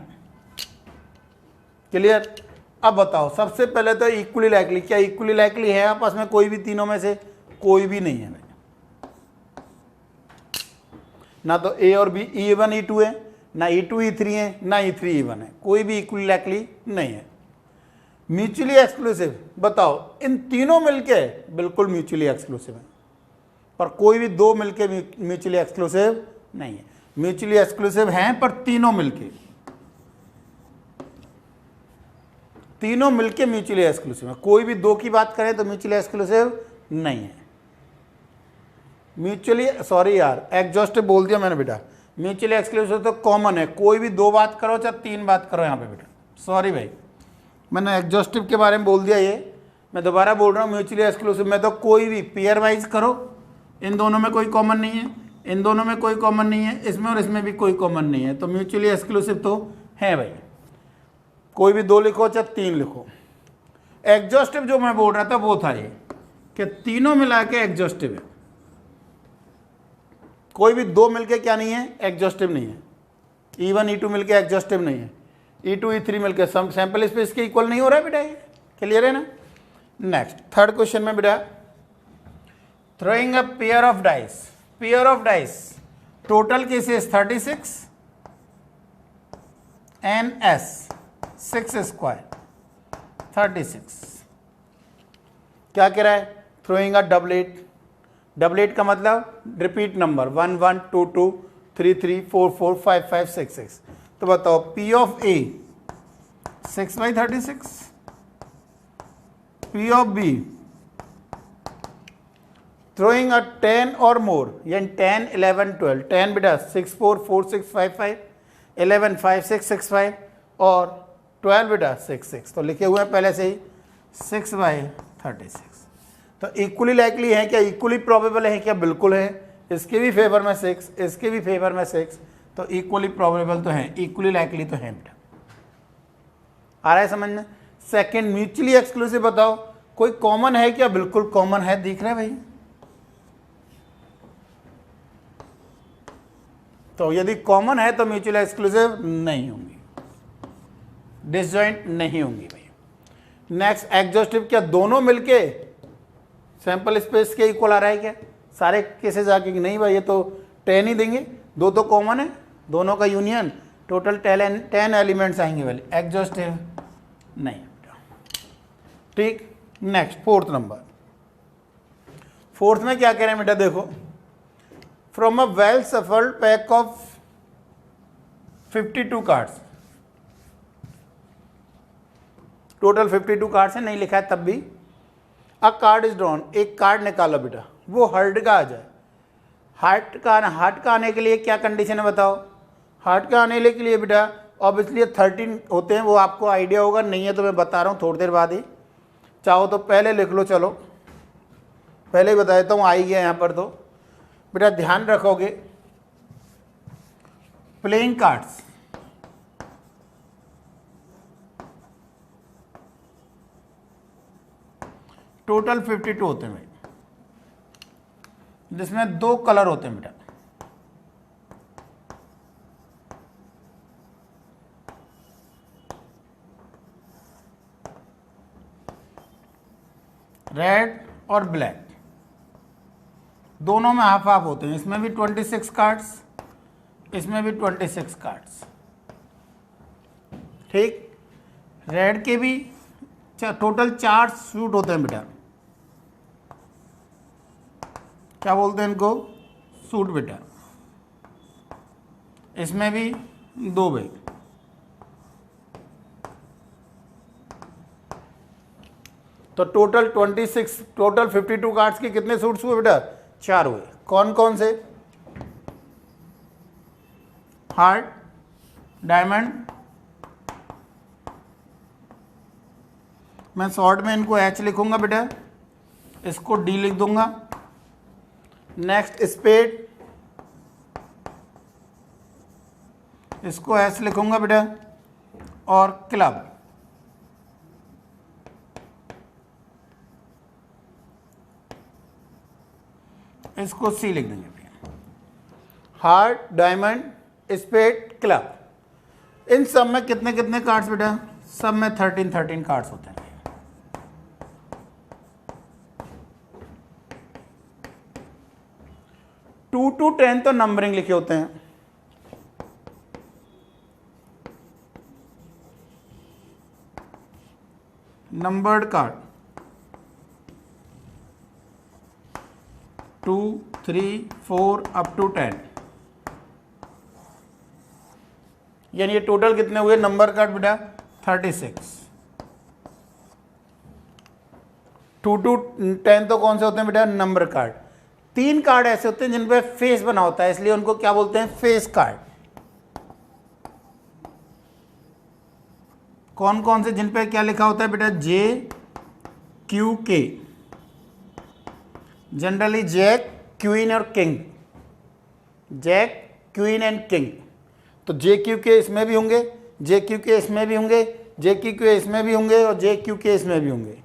A: क्लियर। अब बताओ सबसे पहले तो इक्वली लाइकली, क्या इक्वली लाइकली है आपस में कोई भी तीनों में से, कोई भी नहीं है भाई, ना तो A और B E1 E2 है, ना E2 E3 है, ना E3 E1 है, कोई भी इक्वली लाइकली नहीं है। म्यूचुअली एक्सक्लूसिव, बताओ इन तीनों मिलके बिल्कुल म्यूचुअली एक्सक्लूसिव है, पर कोई भी दो मिलके म्यूचुअली एक्सक्लूसिव नहीं है। म्यूचुअली एक्सक्लूसिव हैं पर तीनों मिलके म्यूचुअली एक्सक्लूसिव है। कोई भी दो की बात करें तो म्यूचुअली एक्सक्लूसिव नहीं है। म्यूचुअली, सॉरी यार एग्जॉस्टिव बोल दिया मैंने बेटा, म्यूचुअली एक्सक्लूसिव तो कॉमन है, कोई भी दो बात करो चाहे 3 बात करो यहाँ पे बेटा, सॉरी भाई मैंने एग्जॉस्टिव के बारे में बोल दिया। ये मैं दोबारा बोल रहा हूँ, म्यूचुअली एक्सक्लूसिव में तो कोई भी पेयर वाइज करो, इन दोनों में कोई कॉमन नहीं है, इन दोनों में कोई कॉमन नहीं है, इसमें और इसमें भी कोई कॉमन नहीं है, तो म्यूचुअली एक्सक्लूसिव तो है भाई। कोई भी दो लिखो चाहे 3 लिखो। एग्जॉस्टिव जो मैं बोल रहा था वो था ये कि तीनों मिला के एग्जॉस्टिव है, कोई भी दो मिलके क्या नहीं है, एग्जॉस्टिव नहीं है। E1 E2 मिलके एग्जॉस्टिव नहीं है, E2 E3 मिलके सैंपल स्पेस के इक्वल नहीं हो रहा है बेटा, ये क्लियर है ना। नेक्स्ट थर्ड क्वेश्चन में बेटा, throwing a pair of dice total cases 36 and S 6 square 36। क्या कह रहा है, throwing a डबलेट का मतलब रिपीट नंबर 1 1 2 2 3 3 4 4 5 5 6 6। तो बताओ P of A 6/36, P of B throwing a 10 और मोर, यानी 10 11 12, 10 बेटा 6 4 4 6 5 5, 11 5 6 6 5 और 12 बेटा 6 6। तो लिखे हुए हैं पहले से ही 6/36। तो इक्वली लाइकली है क्या, इक्वली प्रोबेबल है क्या, बिल्कुल है। इसके भी फेवर में 6, इसके भी फेवर में 6, तो इक्वली प्रोबेबल तो है, इक्वली लाइकली तो है बेटा। आ रहा है समझ में। सेकंड, म्यूचुअली एक्सक्लूसिव बताओ, कोई कॉमन है क्या, बिल्कुल कॉमन है, दिख रहा है भाई। तो यदि कॉमन है तो म्यूचुअली एक्सक्लूसिव नहीं होंगी, डिसजॉइंट नहीं होंगी भाई। नेक्स्ट, एग्जॉस्टिव, क्या दोनों मिलके सैंपल स्पेस के इक्वल आ रहा है क्या, सारे केसेस आके नहीं भाई, ये तो 10 ही देंगे, दो तो कॉमन है, दोनों का यूनियन, टोटल 10 एलिमेंट्स आएंगे वाले, एग्जॉस्टिव नहीं। ठीक, नेक्स्ट फोर्थ नंबर। फोर्थ में क्या कह रहे हैं बेटा, देखो, from a well shuffled pack of 52 cards, total 52 cards है, नहीं लिखा है तब भी, अ कार्ड इज ड्रॉन, एक कार्ड निकालो बेटा, वो हार्ट का आ जाए। हार्ट का आने के लिए क्या कंडीशन है बताओ। हार्ट का आने के लिए बेटा ऑब्वियसली 13 होते हैं, वो आपको आइडिया होगा, नहीं है तो मैं बता रहा हूँ थोड़ी देर बाद ही, चाहो तो पहले लिख लो, चलो पहले ही बता देता हूँ, आ ही गया यहाँ पर। तो बेटा ध्यान रखोगे, प्लेइंग कार्ड्स टोटल 52 होते हैं भाई, जिसमें 2 कलर होते हैं बेटा, रेड और ब्लैक, दोनों में हाफ हाफ होते हैं। इसमें भी 26 कार्ड्स, इसमें भी 26 कार्ड्स। ठीक, रेड के भी टोटल 4 सूट होते हैं बेटा, क्या बोलते हैं इनको, सूट बेटा। इसमें भी 2 भाई, तो टोटल 26, टोटल 52 कार्ड्स के कितने सूट्स हुए बेटा, 4 हुए। कौन कौन से, हार्ट, डायमंड, मैं शॉर्ट में इनको H लिखूंगा बेटा, इसको D लिख दूंगा। नेक्स्ट स्पेड, इसको S लिखूंगा बेटा, और क्लब, इसको C लिख देंगे। हार्ट, डायमंड, स्पेड, क्लब, इन सब में कितने कितने कार्ड्स बेटा, सब में 13 कार्ड्स होते हैं। 2 to 10 तो नंबरिंग लिखे होते हैं, नंबर्ड कार्ड 2, 3, 4 अप टू 10, यानी ये टोटल कितने हुए नंबर कार्ड बेटा, 36। 2 to 10 तो कौन से होते हैं बेटा, नंबर कार्ड। 3 कार्ड ऐसे होते हैं जिन पे फेस बना होता है, इसलिए उनको क्या बोलते हैं, फेस कार्ड। कौन कौन से, जिन पे क्या लिखा होता है बेटा, JQK, जनरली जैक, क्वीन और king, jack, queen and king. तो JQK इसमें भी होंगे, JQK इसमें भी होंगे, JQK इसमें भी होंगे, और JQK इसमें भी होंगे।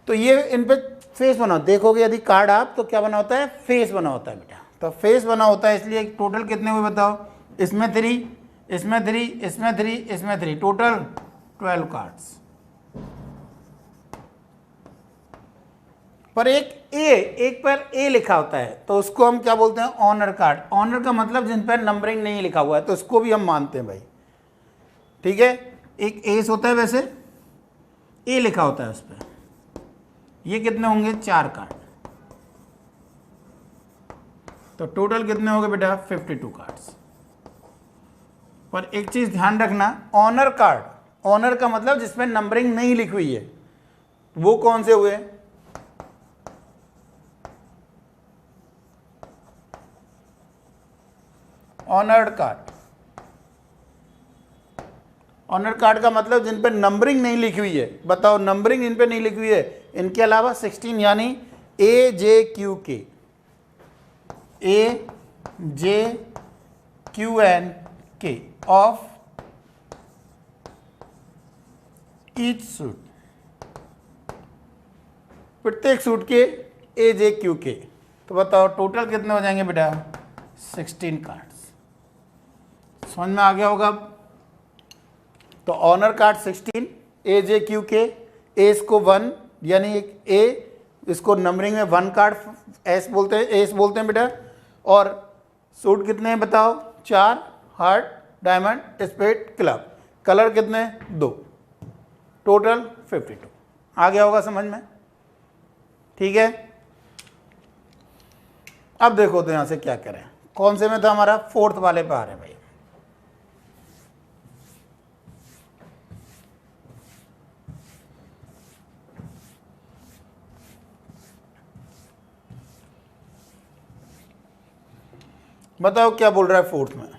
A: तो ये इन पे फेस बना, देखोगे यदि कार्ड आप, तो क्या बना होता है, फेस बना होता है बेटा। तो फेस बना होता है, इसलिए टोटल कितने हुए बताओ, इसमें 3, इसमें 3, इसमें 3, इसमें 3, टोटल 12 कार्ड्स। पर एक पर ए लिखा होता है, तो उसको हम क्या बोलते हैं, ऑनर कार्ड। ऑनर का मतलब जिन पर नंबरिंग नहीं लिखा हुआ है, तो उसको भी हम मानते हैं भाई। ठीक है, एक एस होता है, वैसे ए लिखा होता है उस पर। ये कितने होंगे, 4 कार्ड। तो टोटल कितने हो गए बेटा, 52 कार्ड्स। पर एक चीज ध्यान रखना, ऑनर कार्ड, ऑनर का मतलब जिसमें नंबरिंग नहीं लिखी हुई है, वो कौन से हुए, ऑनर्ड कार्ड। ऑनर कार्ड का मतलब जिन पे नंबरिंग नहीं लिखी हुई है, बताओ नंबरिंग इन पे नहीं लिखी हुई है, इनके अलावा 16 यानी ए जे क्यू के, ए जे क्यू एन के ऑफ ईच सूट, प्रत्येक सूट के ए जे क्यू के। तो बताओ टोटल कितने हो जाएंगे बेटा? 16 कार्ड्स। समझ में आ गया होगा अब? तो ऑनर कार्ड 16, ए जे क्यू के, ए इसको 1 यानी एक ए, इसको नंबरिंग में 1 कार्ड एस बोलते हैं, एस बोलते हैं बेटा। और सूट कितने हैं बताओ? 4, heart, diamond, spade, club. Colour कितने? 2, टोटल 52। आ गया होगा समझ में? ठीक है, अब देखो तो यहां से क्या करें, कौन से में था हमारा? 4th वाले पे आ रहे हैं भाई। बताओ क्या बोल रहा है 4th में?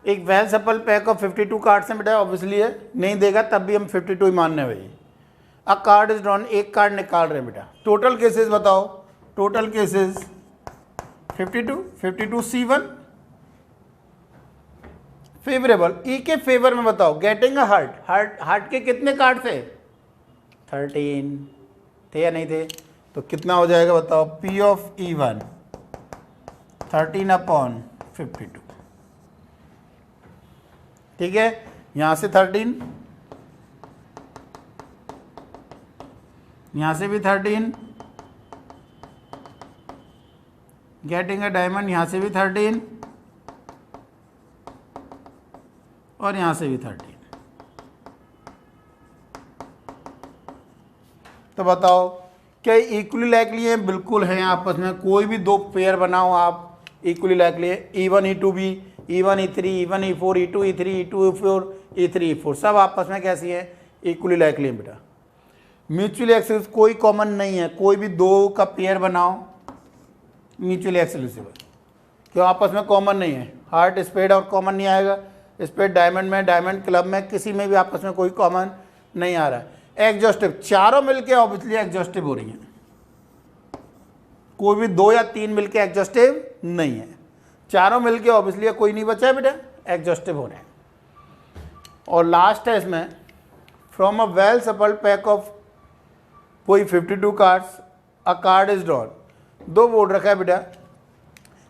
A: एक well shuffled pack of 52 cards हैं बेटा, ऑब्वियसली है, नहीं देगा तब भी हम 52 ही मानने भाई। अ कार्ड इज ड्रॉन, एक कार्ड निकाल रहे हैं बेटा। टोटल केसेस बताओ, टोटल केसेस 52, 52 C1 फेवरेबल, ई के फेवर में बताओ। गेटिंग अ हार्ट, हार्ट के कितने कार्ड थे? 13 थे या नहीं थे? तो कितना हो जाएगा बताओ? P of E1 13/52। ठीक है, यहां से 13, यहां से भी 13, गेटिंग अ डायमंड यहां से भी 13 और यहां से भी 13। तो बताओ क्या इक्वली लाइकली है? बिल्कुल है आपस में, कोई भी दो पेयर बनाओ आप इक्वली लाइकली है। E1 E2 भी, E1 E3, E1 E4, E2 E3, E2 E4, E3 E4 सब आपस में कैसी है? इक्वली लाइकली है बेटा। म्यूचुअली एक्सक्लूसिव कोई कॉमन नहीं है, कोई भी दो का पेयर बनाओ म्यूचुअली एक्सक्लूसिव, क्यों? आपस में कॉमन नहीं है। हार्ट स्पेड और कॉमन नहीं आएगा, स्पेड डायमंड में, डायमंड क्लब में, किसी में भी आपस में कोई कॉमन नहीं आ रहा है। एग्जॉस्टिव, चारों मिलके ऑब्वियसली एग्जॉस्टिव हो रही हैं, कोई भी 2 या 3 मिलके एग्जॉस्टिव नहीं है, चारों मिलके ऑब्वियसली कोई नहीं बचा है बेटा, एग्जॉस्टिव हो रहे हैं। और लास्ट है इसमें, from a well shuffled pack of कोई 52 cards a card is drawn, दो बोर्ड रखा है बेटा।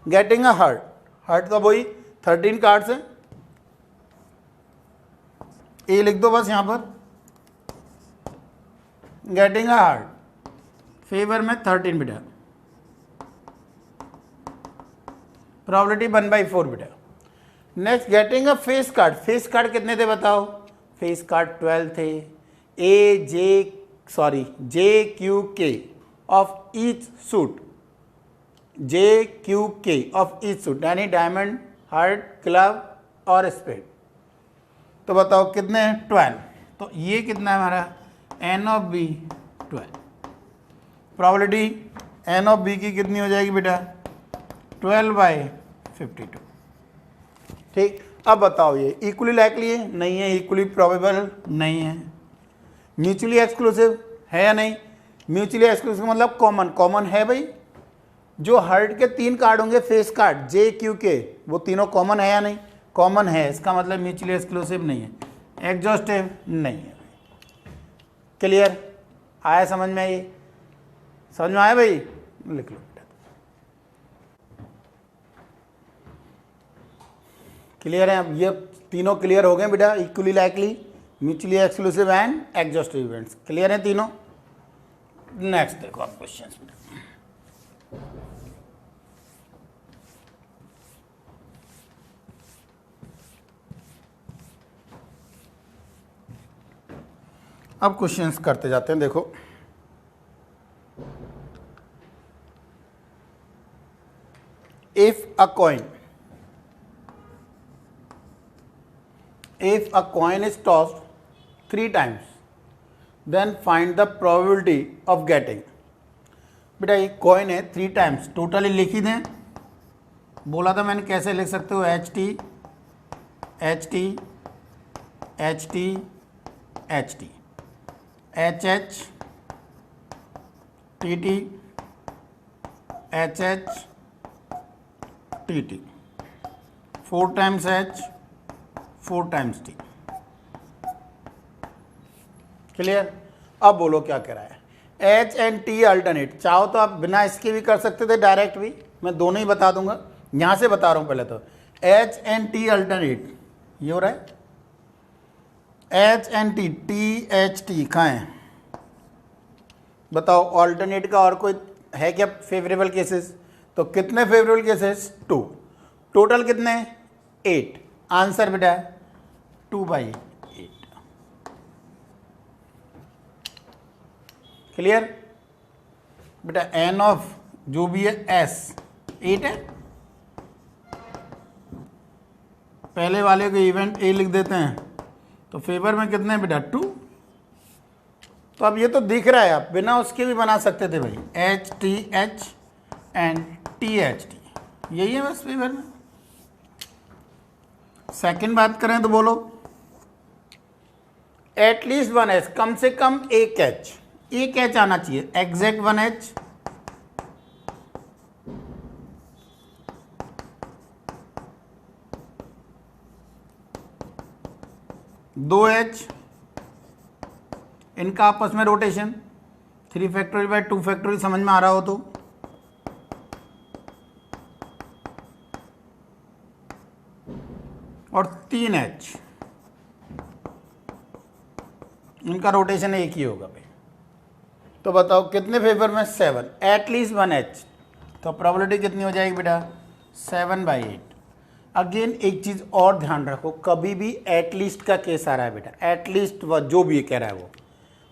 A: गेटिंग अ हार्ट, हार्ट का वही 13 कार्ड्स हैं, ए लिख दो बस यहां पर। गेटिंग अ हार्ट फेवर में 13 बेटा, प्रोबेबिलिटी 1/4 बेटा। Next getting a face card, face card कितने थे बताओ? फेस कार्ड 12 थे। जे क्यू के of each suit, J Q के ऑफ ईच सूट यानी डायमंड, हार्ट, क्लब और स्पेड। तो बताओ कितने हैं? 12। तो ये कितना है हमारा? N of B 12। Probability N of B की कितनी हो जाएगी बेटा? 12/52। ठीक, अब बताओ ये इक्वली लाइकली है? नहीं है। Equally probable? नहीं है। म्यूचुअली एक्सक्लूसिव है या नहीं? म्यूचुअली एक्सक्लूसिव मतलब कॉमन, कॉमन है भाई। जो हार्ट के 3 कार्ड होंगे फेस कार्ड जे क्यू के, वो तीनों कॉमन है या नहीं? कॉमन है, इसका मतलब म्यूचुअली एक्सक्लूसिव नहीं है, एग्जॉस्टिव नहीं है। क्लियर? आया समझ में? ये समझ में आया भाई? लिख लो। क्लियर है? अब ये तीनों क्लियर हो गए बेटा, equally likely, mutually exclusive and exhaustive events. Clear है तीनों? नेक्स्ट देखो आप क्वेश्चंस। अब क्वेश्चंस करते जाते हैं। देखो if a coin is tossed 3 times, then find the probability of getting। बेटा एक कॉइन है 3 टाइम्स, टोटली लिख ही दें। बोला था मैंने कैसे लिख सकते हो? HT H T H T, H H T T, H H T T, 4 times H 4 times T. Clear? अब बोलो क्या कह रहा है। एच एंड टी अल्टरनेट, चाहो तो आप बिना इसके भी कर सकते थे, डायरेक्ट भी, मैं दोनों ही बता दूंगा, यहां से बता रहा हूं पहले तो। एच एंड टी अल्टरनेट ये हो रहा है, H and T, T H T कहाँ है बताओ। ऑल्टरनेट का और कोई है क्या फेवरेबल केसेस? तो कितने फेवरेबल केसेस? 2। टोटल कितने? 8। आंसर बेटा 2/8। क्लियर बेटा? एन ऑफ जो भी है एस 8 है। पहले वाले को इवेंट ए लिख देते हैं, तो फेवर में कितने बेटा? 2। तो अब ये तो दिख रहा है, आप बिना उसके भी बना सकते थे भाई, H T H and T H T, यही है बस फेवर में। सेकंड बात करें तो बोलो, एटलीस्ट 1 एच, कम से कम एक एच आना चाहिए, एग्जैक्ट 1 एच, दो एच, इनका आपस में रोटेशन 3 फैक्टोरियल बाय 2 फैक्टोरियल, समझ में आ रहा हो तो। और 3 एच, इनका रोटेशन एक ही होगा भाई। तो बताओ कितने फेवर में? 7। एटलीस्ट 1 एच, तो प्रोबेबिलिटी कितनी हो जाएगी बेटा? 7/8। अगेन एक चीज और ध्यान रखो, कभी भी एटलीस्ट का केस आ रहा है बेटा, एटलीस्ट जो भी कह रहा है वो,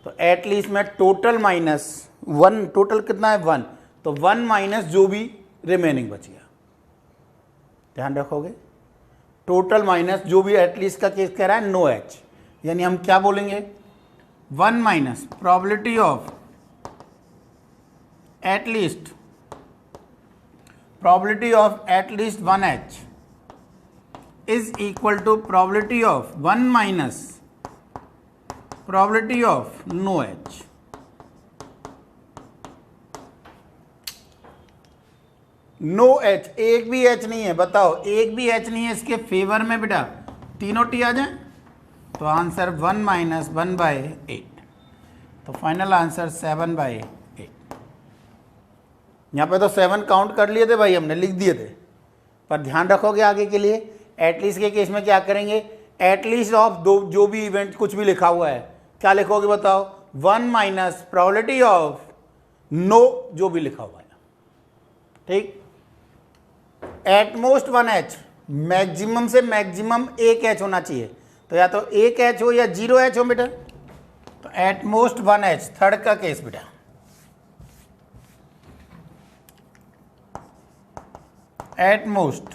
A: तो एटलीस्ट में टोटल माइनस 1, टोटल कितना है? 1, तो 1 माइनस जो भी रिमेनिंग बच गया, ध्यान रखोगे। टोटल माइनस जो भी एटलीस्ट का केस कह रहा है, नो एच, यानी हम क्या बोलेंगे? 1 minus probability of at least 1 H is equal to probability of 1 minus probability of no H. No H, एक भी एच नहीं है, बताओ एक भी एच नहीं है इसके फेवर में बेटा, तीनों टी आ जाए, तो आंसर 1 माइनस 1/8, तो फाइनल आंसर 7/8। यहाँ पे तो 7 काउंट कर लिए थे भाई, हमने लिख दिए थे, पर ध्यान रखोगे आगे के लिए, एटलीस्ट के केस में क्या करेंगे? एटलीस्ट ऑफ दो जो भी इवेंट कुछ भी लिखा हुआ है, क्या लिखोगे बताओ? 1 माइनस प्रोबेबिलिटी ऑफ नो जो भी लिखा हुआ है, ठीक। एटमोस्ट 1 एच, मैक्सिमम से मैक्सिमम 1 एच होना चाहिए, तो या तो 1 एच हो या 0 एच हो बेटा, तो एटमोस्ट 1 एच, थर्ड का केस बेटा। एटमोस्ट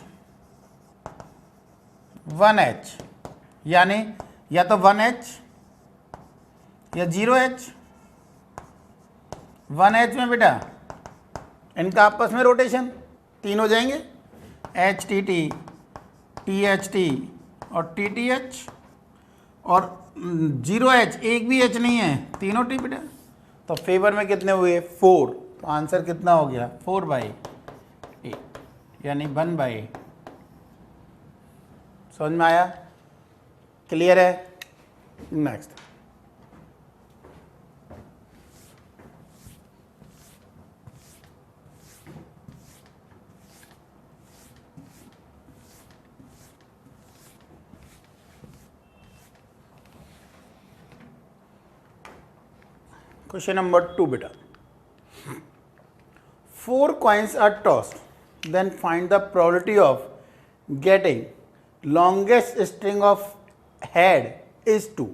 A: 1 एच, यानी या तो 1 एच या 0 एच। 1 एच में बेटा इनका आपस में रोटेशन 3 हो जाएंगे, H T T, T H T और टी टी एच, और 0 एच, एक भी एच नहीं है, तीनों टी बेटा। तो फेवर में कितने हुए? 4, तो आंसर कितना हो गया? 4/8, यानी 1/8। समझ में आया? क्लियर है? नेक्स्ट, क्वेश्चन नंबर 2 बेटा। 4 coins are tossed, then find the probability of getting longest string of head is 2।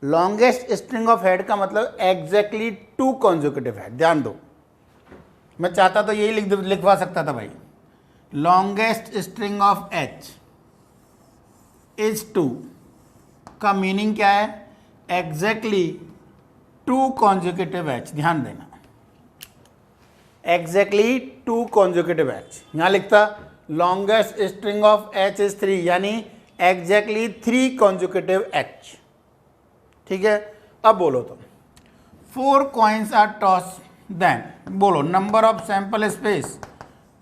A: longest string of head का मतलब exactly 2 consecutive head। ध्यान दो, मैं चाहता तो यही लिखवा सकता था भाई, longest string of h is 2 का मीनिंग क्या है? exactly 2 consecutive h। ध्यान देना, exactly 2 consecutive h। यहां लिखता longest string of h is 3, यानी एग्जैक्टली 3 कॉन्जुकेटिव एच। ठीक है, अब बोलो तुम 4 कॉइन्स आर टॉस, देन बोलो नंबर ऑफ सैंपल स्पेस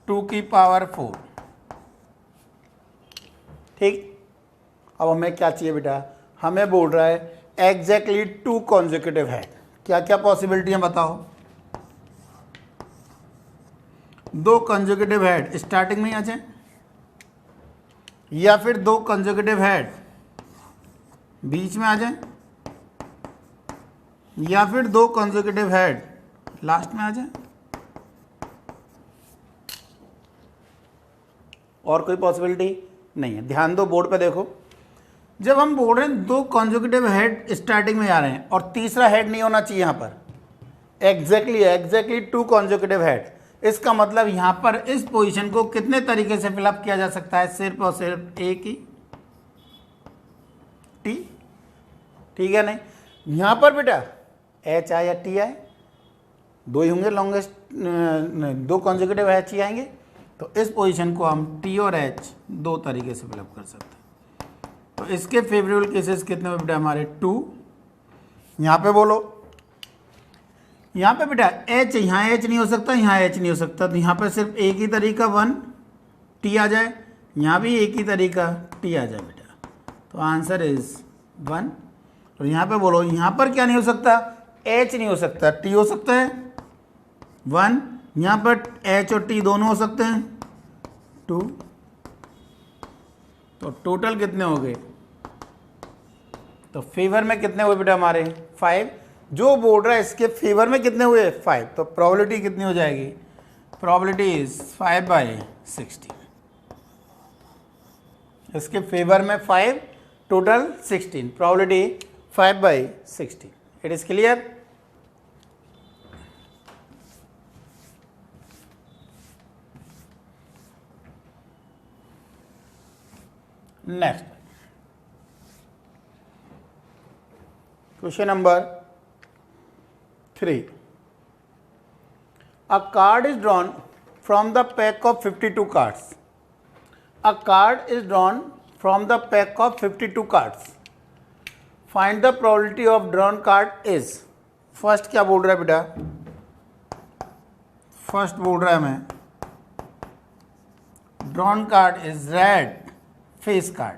A: 2 की पावर 4। ठीक, अब हमें क्या चाहिए बेटा, हमें बोल रहा है एग्जैक्टली 2 कॉन्जुकेटिव है। क्या क्या पॉसिबिलिटी है बताओ। 2 कंजुकेटिव हेड स्टार्टिंग में ही आ जाए, या फिर 2 कंजुकेटिव हेड बीच में आ जाए, या फिर 2 कंजुकेटिव हेड लास्ट में आ जाए। और कोई पॉसिबिलिटी नहीं है। ध्यान दो, बोर्ड पे देखो, जब हम बोल रहे हैं 2 कंजुकेटिव हेड स्टार्टिंग में आ रहे हैं और तीसरा हेड नहीं होना चाहिए, यहां पर एग्जैक्टली 2 कंजुकेटिव हेड, इसका मतलब यहां पर इस पोजीशन को कितने तरीके से फिलअप किया जा सकता है, सिर्फ और सिर्फ एक ही टी। ठीक है, नहीं यहां पर बेटा एच आए या टी आए, 2 ही होंगे लॉन्गेस्ट, 2 कंजुकेटिव एच ही आएंगे, तो इस पोजीशन को हम टी और एच 2 तरीके से फिलअप कर सकते हैं। तो इसके फेवरेबल केसेस कितने हुए बेटा हमारे 2। यहां पे बोलो, यहाँ पे बेटा एच, यहाँ एच नहीं हो सकता, यहाँ एच नहीं हो सकता, तो यहाँ पे सिर्फ एक ही तरीका 1 टी आ जाए, यहाँ भी एक ही तरीका टी आ जाए बेटा, तो आंसर इज 1। और यहाँ पे बोलो, यहाँ पर क्या नहीं हो सकता, एच नहीं हो सकता, टी हो सकता है 1, यहाँ पर एच और टी दोनों हो सकते हैं 2, तो टोटल कितने हो गए, तो फेवर में कितने हुए बेटा हमारे 5। जो बोल रहा है इसके फेवर में कितने हुए 5, तो प्रोबेबिलिटी कितनी हो जाएगी, प्रोबेबिलिटी इज 5/16। इसके फेवर में 5, total 16, probability 5/16। It is clear. Next question number 3. A card is drawn from the pack of 52 cards. A card is drawn from the pack of 52 cards. Find the probability of drawn card is. First क्या बोल रहा है बेटा, first बोल रहा है हमें drawn card is red face card.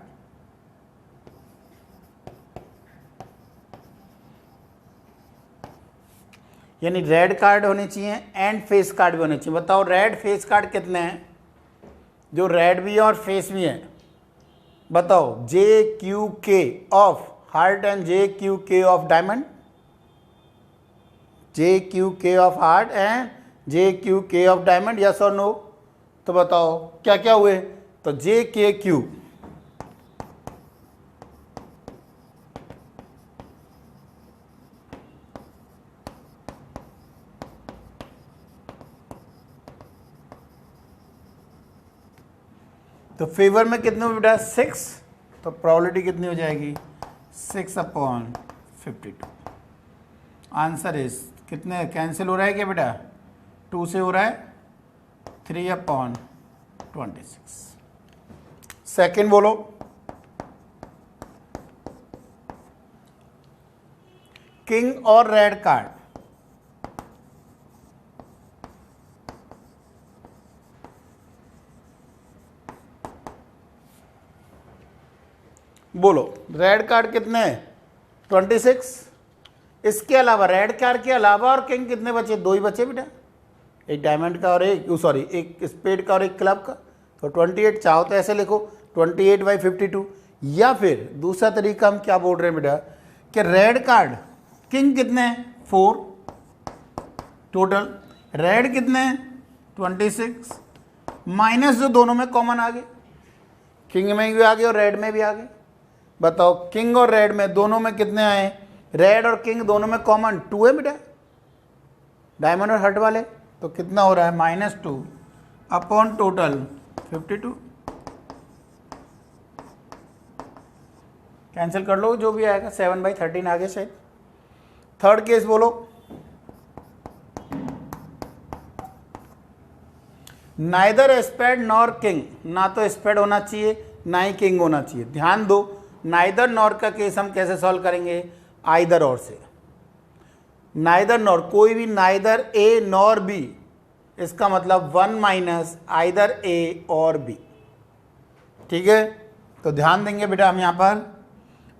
A: यानी रेड कार्ड होने चाहिए एंड फेस कार्ड भी होने चाहिए। बताओ रेड फेस कार्ड कितने हैं, जो रेड भी है और फेस भी है, बताओ JQK of heart and JQK of diamond, JQK of heart and JQK of diamond, yes और नो। तो बताओ क्या क्या हुए, तो JKQ तो फेवर में कितने हो बेटा 6, तो प्रोबेबिलिटी कितनी हो जाएगी 6/52। आंसर इज कितने कैंसिल हो रहा है क्या बेटा, 2 से हो रहा है 3/26। सेकेंड बोलो, किंग और रेड कार्ड, बोलो रेड कार्ड कितने 26। इसके अलावा रेड कार्ड के अलावा और किंग कितने बचे, 2 ही बचे बेटा, एक डायमंड का और एक स्पेड का और एक क्लब का, तो 28। चाहो तो ऐसे लिखो 28/52, या फिर दूसरा तरीका हम क्या बोल रहे हैं बेटा कि रेड कार्ड किंग कितने हैं 4 टोटल, रेड कितने हैं 26 माइनस जो दोनों में कॉमन आ गए, किंग में भी आ गए और रेड में भी आ गए। बताओ किंग और रेड में दोनों में कितने आए, रेड और किंग दोनों में कॉमन 2 है बेटा, डायमंड और हर्ट वाले, तो कितना हो रहा है -2 अपॉन टोटल 52। कैंसिल कर लो जो भी आएगा, 7/13 आ गया शायद। थर्ड केस बोलो, नाइदर स्पेड नॉर किंग, ना तो स्पेड होना चाहिए ना ही किंग होना चाहिए। ध्यान दो, नाइदर नॉर का केस हम कैसे सॉल्व करेंगे, आइदर और से। नाइदर नॉर, कोई भी नाइदर ए नॉर बी, इसका मतलब 1 माइनस आइदर ए और बी। ठीक है, तो ध्यान देंगे बेटा हम यहां पर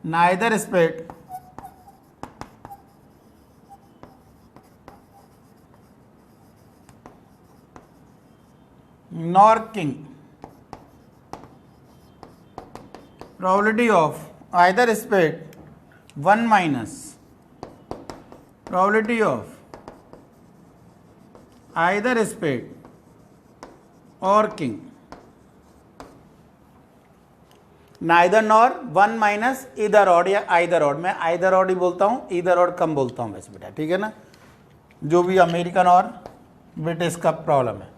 A: neither spade nor king, probability of either spade 1 minus probability of either spade or king, neither nor 1 minus इधर ऑड या आइदर ऑड। मैं आइदर ऑड ही बोलता हूँ, इधर ऑड कम बोलता हूँ वैसे बेटा, ठीक है ना। जो भी अमेरिकन और ब्रिटिश का प्रॉब्लम है,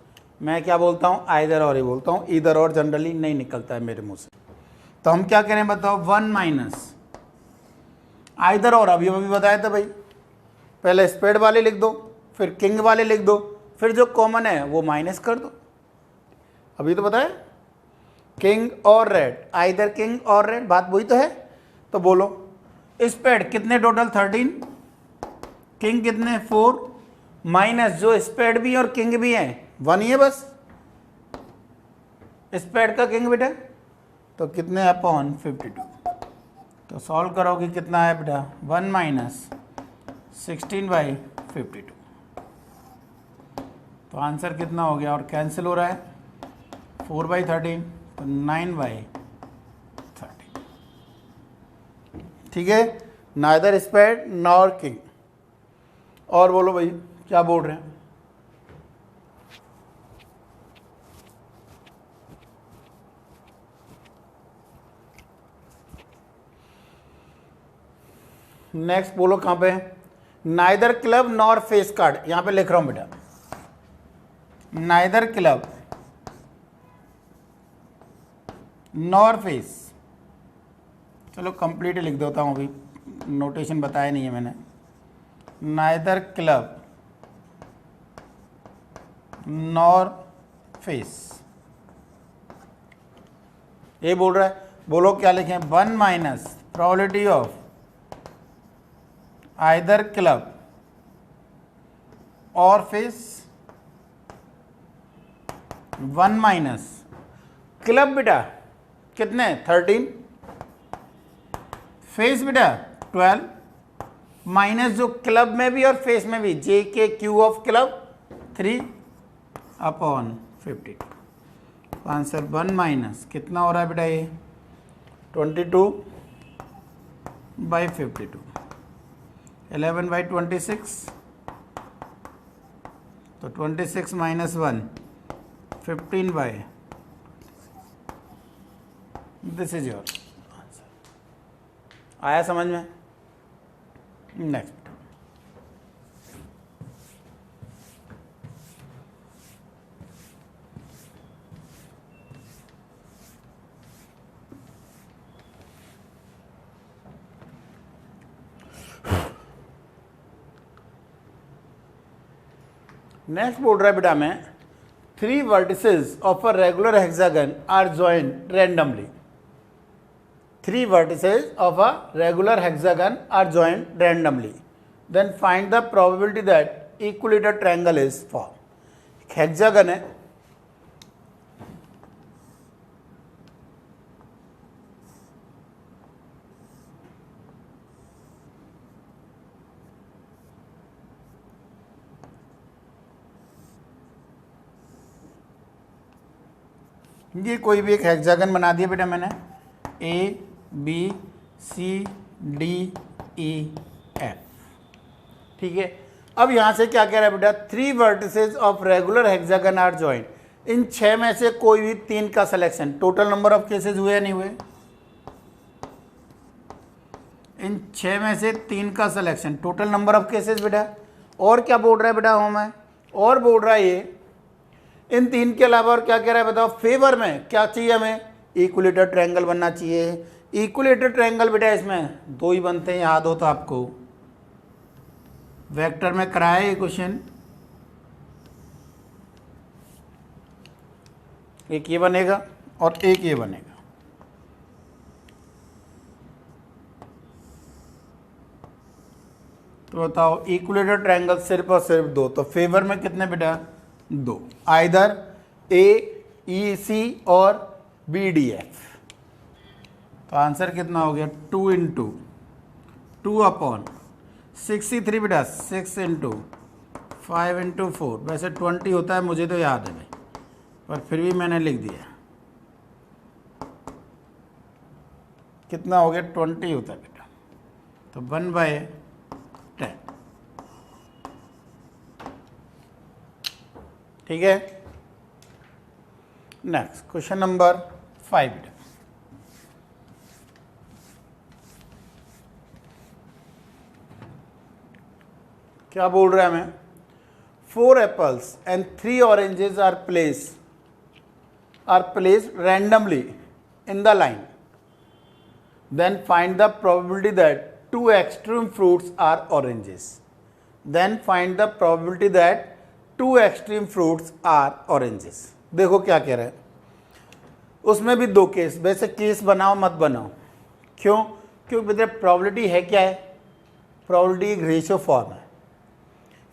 A: मैं क्या बोलता हूँ, आइदर और ही बोलता हूँ, इधर और जनरली नहीं निकलता है मेरे मुंह से। तो हम क्या करें बताओ, 1 माइनस आइदर और, अभी बताया था भाई, पहले स्पेड वाले लिख दो, फिर किंग वाले लिख दो, फिर जो कॉमन है वो माइनस कर दो। अभी तो बताया किंग और रेड, आइदर किंग और रेड, बात वही तो है। तो बोलो स्पेड कितने टोटल 13, किंग कितने 4, माइनस जो स्पेड भी और किंग भी है 1 ही है बस, स्पेड का किंग बेटा, तो कितने अपॉन 52। तो सॉल्व करोगे कितना है बेटा, 1 माइनस 16/52। तो आंसर कितना हो गया, और कैंसिल हो रहा है 4/13, तो 9/13। ठीक है, नाइदर स्पेड नॉर किंग। और बोलो भाई क्या बोल रहे हैं। नेक्स्ट बोलो कहां पे, neither club nor face card, यहां पे लिख रहा हूं बेटा, नाइदर क्लब नॉर फेस। चलो कंप्लीट लिख देता हूं, अभी नोटेशन बताया नहीं है मैंने। नाइदर क्लब नॉर फेस, ये बोल रहा है। बोलो क्या लिखें, 1 minus probability of either club और फेस, 1 माइनस क्लब बेटा कितने 13, फेस बेटा 12, माइनस जो क्लब में भी और फेस में भी जे के Q of club 3 upon 52। Answer 1 minus कितना हो रहा है बेटा, ये 22/52, 11/26, तो 26 minus 1 15/, this is your answer. आया समझ में। नेक्स्ट, नेक्स्ट बोल रहा है बेटा मैं, 3 vertices of a regular hexagon are joined randomly. 3 vertices of a regular hexagon are joined randomly. Then find the probability that equilateral triangle is formed. Hexagon है, ये कोई भी एक हेक्सागन बना दिया बेटा मैंने, A B C D E F. ठीक है, अब यहां से क्या कह रहा है बेटा, 3 vertices of regular hexagon are joined. इन 6 में से कोई भी 3 का selection. Total number of cases हुए या नहीं हुए, इन 6 में से 3 का selection, total number of cases बेटा। और क्या बोल रहा है बेटा हमें, और बोल रहा है ये इन 3 के अलावा और क्या कह रहा है बताओ, फेवर में क्या चाहिए हमें, इक्विलेटरल ट्रायंगल बनना चाहिए। इक्विलेटरल ट्रायंगल बेटा इसमें 2 ही बनते हैं, याद हो तो आपको वेक्टर में कराया ये क्वेश्चन। एक ये बनेगा और एक ये बनेगा। तो बताओ इक्विलेटरल ट्रायंगल सिर्फ और सिर्फ दो, तो फेवर में कितने बेटा? दो, आइदर ए ई सी और बी डी एफ। तो आंसर कितना हो गया? 2 इंटू 2/63 बेटा, 6 इंटू 5 इंटू 4। वैसे 20 होता है, मुझे तो याद है भाई, पर फिर भी मैंने लिख दिया। कितना हो गया? 20 होता है बेटा, तो 1/10। ठीक है। नेक्स्ट क्वेश्चन नंबर 5 बेटा। क्या बोल रहा है हमें? 4 apples and 3 oranges are placed randomly in the line. Then find the probability that 2 extreme fruits are oranges. Then find the probability that 2 extreme fruits are oranges. देखो क्या कह रहा है, उसमें भी दो केस। वैसे केस बनाओ मत बनाओ, क्यों? क्योंकि बेटा प्रोबेबिलिटी है क्या है? प्रोबेबिलिटी एक रेशियो फॉर्म है।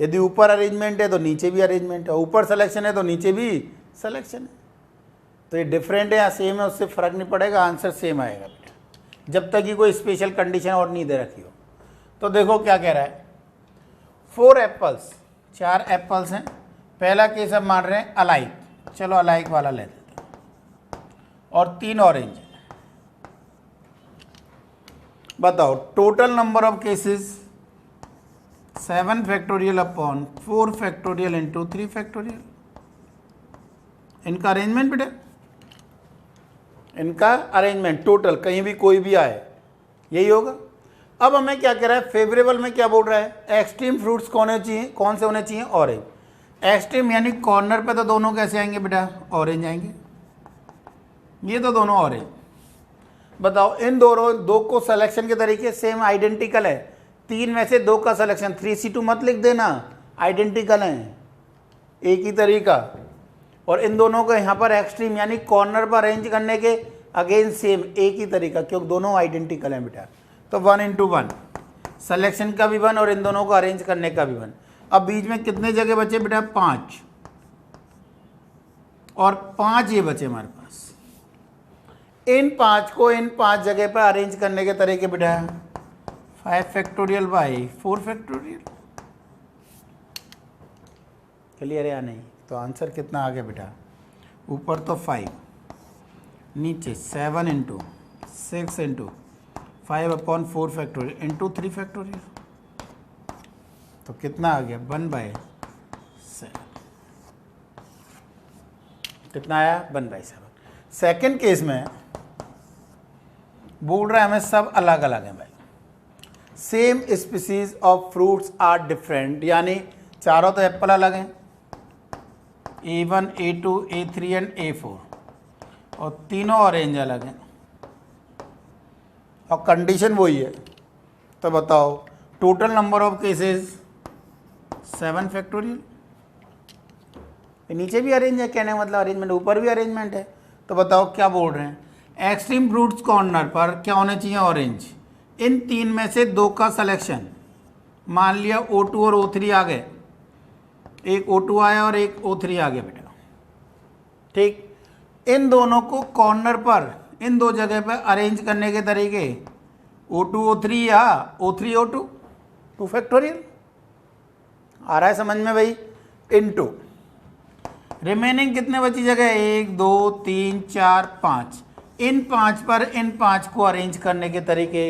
A: यदि ऊपर अरेंजमेंट है तो नीचे भी अरेंजमेंट है, ऊपर सिलेक्शन है तो नीचे भी सिलेक्शन है। तो ये डिफरेंट है या सेम है, उससे फर्क नहीं पड़ेगा, आंसर सेम आएगा बेटा, जब तक कि कोई स्पेशल कंडीशन और नहीं दे रखी हो। तो देखो क्या कह रहा है, 4 एप्पल्स, 4 एप्पल्स हैं। पहला केस हम मान रहे हैं अलाइक, चलो अलाइक वाला ले लेते हैं, और 3 ऑरेंज। बताओ total number of cases 7 factorial upon 4 factorial into 3 factorial. इनका अरेंजमेंट बेटा, इनका अरेंजमेंट टोटल, कहीं भी कोई भी आए, यही होगा। अब हमें क्या कह रहा है, फेवरेबल में क्या बोल रहा है? एक्सट्रीम फ्रूट्स कौन से होने चाहिए? ऑरेंज। एक्सट्रीम यानी कॉर्नर पे तो दोनों कैसे आएंगे बेटा? ऑरेंज आएंगे। ये तो दोनों ऑरेंज। बताओ इन दोनों दो को सिलेक्शन के तरीके सेम आइडेंटिकल है, 3 में से 2 का सिलेक्शन, 3C2 मत लिख देना, आइडेंटिकल हैं, एक ही तरीका। और इन दोनों को यहाँ पर एक्सट्रीम यानी कॉर्नर पर अरेंज करने के अगेन सेम एक ही तरीका, क्योंकि दोनों आइडेंटिकल हैं बेटा। तो 1 इंटू 1 सिलेक्शन का भी 1 और इन दोनों को अरेंज करने का भी 1। अब बीच में कितने जगह बचे बेटा? 5, और 5 ये बचे हमारे पास। इन 5 को इन 5 जगह पर अरेंज करने के तरीके बेटा 5 फैक्टोरियल बाई 4 फैक्टोरियल। क्लियर है या नहीं? तो आंसर कितना आ गया बेटा? ऊपर तो 5, नीचे 7 into 6 into 5/4 factorial into 3 factorial. तो कितना आ गया? 1/7। कितना आया? 1/7। सेकेंड केस में बोल रहा है हमें सब अलग अलग है भाई, same species of fruits are different, यानी चारों तो एप्पल अलग हैं, A1 A2 A3 and A4, और तीनों ऑरेंज अलग हैं, और कंडीशन वही है। तो बताओ total number of cases 7 factorial. नीचे भी अरेंज है, कहने का मतलब अरेंजमेंट, ऊपर भी अरेंजमेंट है। तो बताओ क्या बोल रहे हैं, एक्सट्रीम फ्रूट्स कॉर्नर पर क्या होने चाहिए? ऑरेंज। इन 3 में से 2 का सिलेक्शन, मान लिया O2 और O3 आ गए, एक O2 आया और एक O3 आ गया बेटा, ठीक। इन दोनों को कॉर्नर पर इन 2 जगह पर अरेंज करने के तरीके O2 O3 या O3 O2, 2 फैक्टोरियल। आ रहा है समझ में भाई? इनटू रिमेनिंग कितने बची जगह? 1 2 3 4 5। इन 5 पर इन 5 को अरेंज करने के तरीके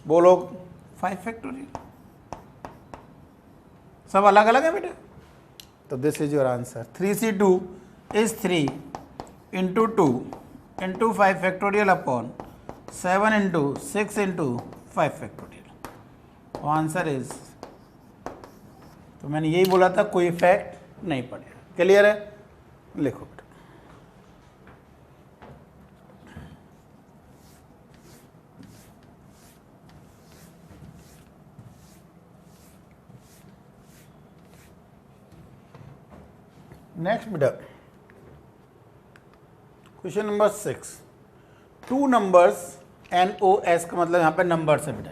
A: बोलो 5 फैक्टोरियल। सब अलग अलग है बेटा। तो this is your answer. 3C2 is 3 into 2 into 5 factorial upon 7 into 6 into 5 factorial. Answer is, तो मैंने यही बोला था कोई इफेक्ट नहीं पड़ेगा। क्लियर है? लिखो बेटा। नेक्स्ट बेटा क्वेश्चन नंबर 6। 2 नंबर्स NOS का मतलब यहाँ पे नंबर से बेटा,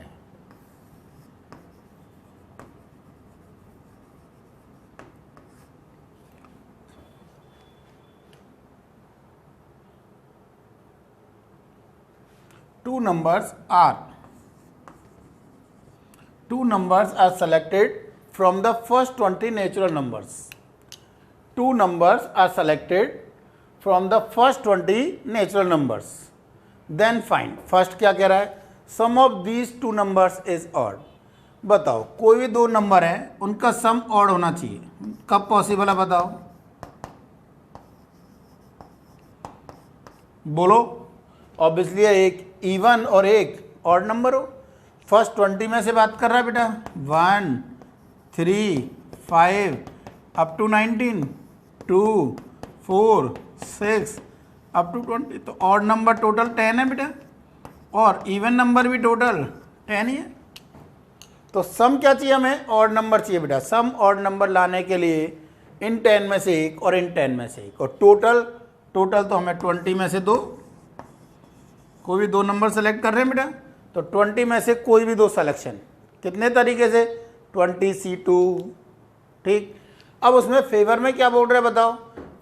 A: two numbers are selected from the first 20 natural numbers. Two numbers are selected from the first 20 natural numbers. Then find. First क्या कह रहा है? Sum of these two numbers is odd. बताओ कोई भी दो नंबर है उनका सम ऑड होना चाहिए. कब पॉसिबल है बताओ? बोलो. ऑब्वियसली एक इवन और एक ऑड नंबर हो. फर्स्ट 20 में से बात कर रहा है बेटा. 1 3 5 अप टू 19 2 4 6 अप टू 20. तो ऑड नंबर टोटल 10 है बेटा और इवन नंबर भी टोटल 10 ही है. तो सम क्या चाहिए हमें? ऑड नंबर चाहिए बेटा. सम ऑड नंबर लाने के लिए इन 10 में से एक और इन 10 में से एक और टोटल तो हमें 20 में से दो. कोई भी दो नंबर सेलेक्ट कर रहे हैं बेटा तो 20 में से कोई भी दो सिलेक्शन. कितने तरीके से? 20C2. ठीक. अब उसमें फेवर में क्या बोल रहा है बताओ?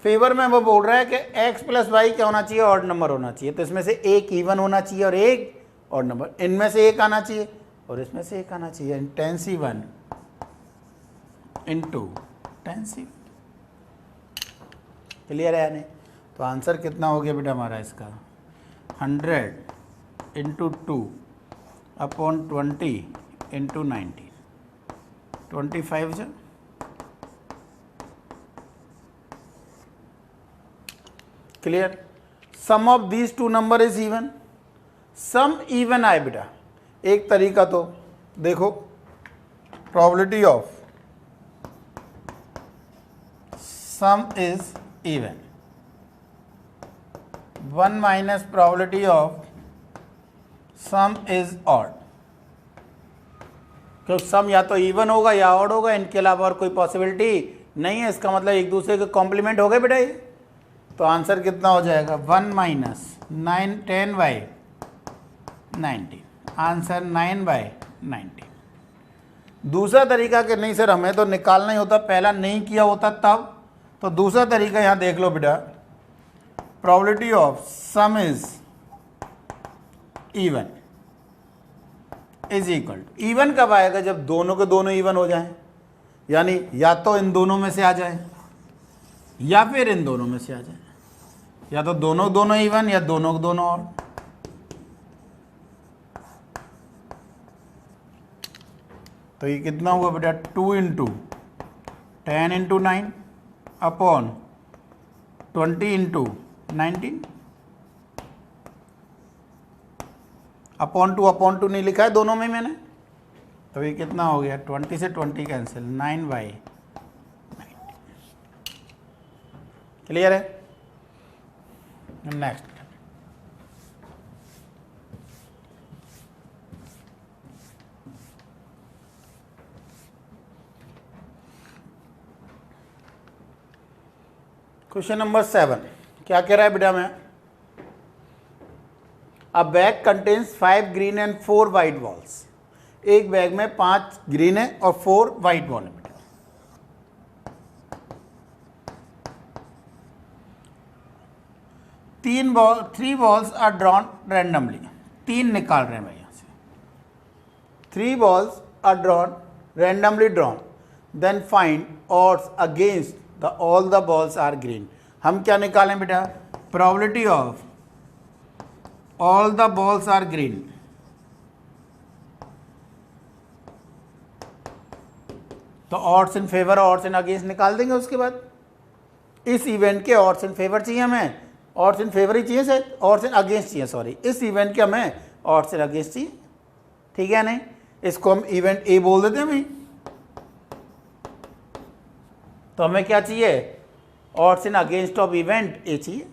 A: फेवर में वो बोल रहा है कि x + y क्या होना चाहिए? ऑड नंबर होना चाहिए. तो इसमें से एक इवन होना चाहिए और एक ऑड नंबर. इनमें से एक आना चाहिए और इसमें से एक आना चाहिए. 10C1 × 10C. क्लियर है यानी? तो आंसर कितना हो गया बेटा हमारा इसका? 100 × 2 अपॉन 20 × 19 25 से. Clear? Sum of these two number is even. Sum even आए बेटा. एक तरीका तो देखो probability of sum is even 1 minus probability of sum is odd. क्योंकि सम या तो इवन होगा या ऑड होगा. इनके अलावा और कोई पॉसिबिलिटी नहीं है. इसका मतलब एक दूसरे के कॉम्प्लीमेंट हो गए बेटा ये. तो आंसर कितना हो जाएगा? 1 माइनस 10/19. आंसर 9/19. दूसरा तरीका कि नहीं सर हमें तो निकालना ही होता, पहला नहीं किया होता तब. तो दूसरा तरीका यहाँ देख लो बेटा. Probability of sum is even is equal to. Even कब आएगा? जब दोनों के दोनों इवन हो जाएं. यानी या तो इन दोनों में से आ जाए या फिर इन दोनों में से आ जाए. या तो दोनों इवन या दोनों ऑड. तो ये कितना हुआ बेटा? 2 × 10 × 9 अपॉन 20 × 19 अपॉन टू नहीं लिखा है दोनों में मैंने. तो ये कितना हो गया? 20 से 20 कैंसिल. 9/19. क्लियर है? नेक्स्ट. क्वेश्चन नंबर 7 क्या कह रहा है बेटा में? अ bag contains 5 green and 4 white balls. एक बैग में 5 ग्रीन है और 4 वाइट बॉल है बेटा. Three balls are drawn randomly. 3 निकाल रहे हैं भाई यहाँ से. 3 balls are drawn randomly drawn. Then find odds against all the balls are green. हम क्या निकालें बेटा? Probability of all the balls are green. तो odds in favour odds in against निकाल देंगे. उसके बाद इस इवेंट के ऑड्स इन फेवर चाहिए हमें. ऑड्स इन फेवर ही चाहिए सर. ऑड्स इन अगेंस्ट चाहिए सॉरी. इस इवेंट के हमें ऑड्स इन अगेंस्ट चाहिए. ठीक है नहीं? इसको हम इवेंट ए बोल देते हैं भाई. तो हमें क्या चाहिए? Odds in against of event ए चाहिए.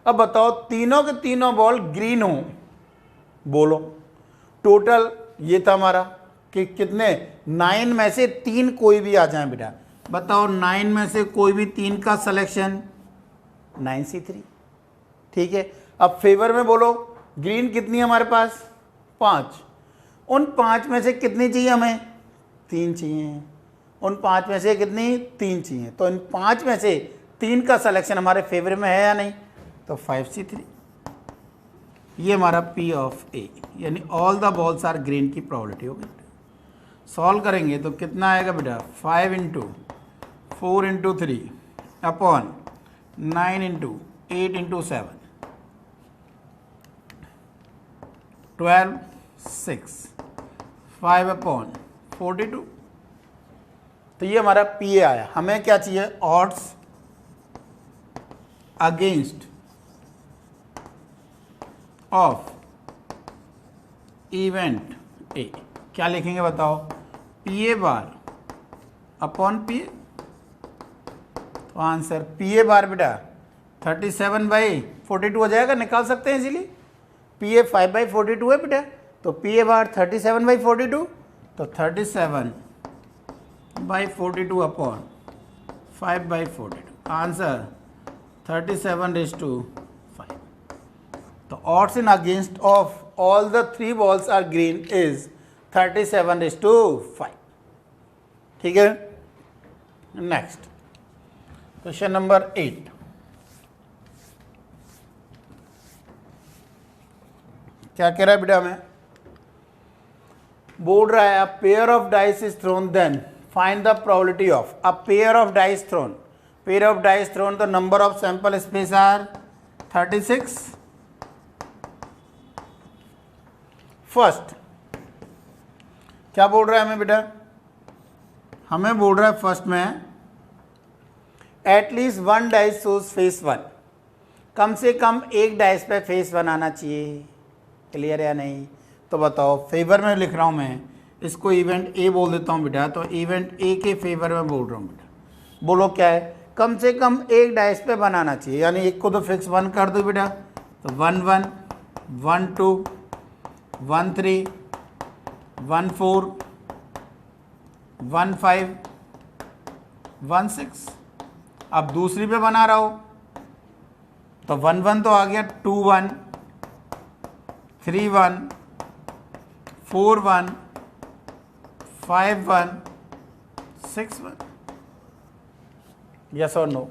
A: अब बताओ तीनों के तीनों बॉल ग्रीन हो. बोलो टोटल ये था हमारा कि कितने? 9 में से 3 कोई भी आ जाए बेटा. बताओ 9 में से कोई भी 3 का सिलेक्शन 9C3. ठीक है. अब फेवर में बोलो ग्रीन कितनी है हमारे पास? 5. उन 5 में से कितनी चाहिए हमें? 3 चाहिए. उन 5 में से कितनी? 3 चाहिए. तो इन 5 में से 3 का सिलेक्शन हमारे फेवर में है या नहीं? तो 5C3. ये हमारा P ऑफ A. यानी all the balls are green की प्रोबेबिलिटी होगी। सॉल्व करेंगे तो कितना आएगा बेटा 5 into 4 into 3 upon 9 into 8 into 7 12 6 5 upon 42। तो ये हमारा पी ए आया। हमें क्या चाहिए, ऑड्स अगेंस्ट ऑफ इवेंट ए। क्या लिखेंगे बताओ, P A bar upon P ए। तो आंसर पी ए बार बेटा 37/42 हो जाएगा, निकाल सकते हैं इजीली। पी ए 5/42 है बेटा, तो पी ए बार 37/42, तो 37/42 अपॉन 5/42। आंसर 37:5। तो odds in against of all the 3 balls are green is 37:5। ठीक है, नेक्स्ट क्वेश्चन नंबर 8। क्या कह रहा है बेटा हमें, बोल रहा है a pair of dice is thrown then find the probability of a pair of dice thrown. Pair of dice thrown, तो number of sample space are 36। First क्या बोल रहा है हमें बेटा, हमें बोल रहा है फर्स्ट में एटलीस्ट 1 डाइस शोज फेस 1, कम से कम एक डाइस पे फेस 1 आना चाहिए। क्लियर या नहीं, तो बताओ। फेवर में लिख रहा हूँ मैं, इसको इवेंट ए बोल देता हूँ बेटा, तो इवेंट ए के फेवर में बोल रहा हूँ बेटा। बोलो क्या है, कम से कम एक डाइस पे बनाना चाहिए, यानी एक को तो फिक्स 1 कर दो बेटा, तो 1 1 1 2 1 3 1 4 1 5 1 6। अब दूसरी पे बना रहा हो तो 1 1 तो आ गया, 2 1 3 1 4 1 5 1 6 1। यस और नो,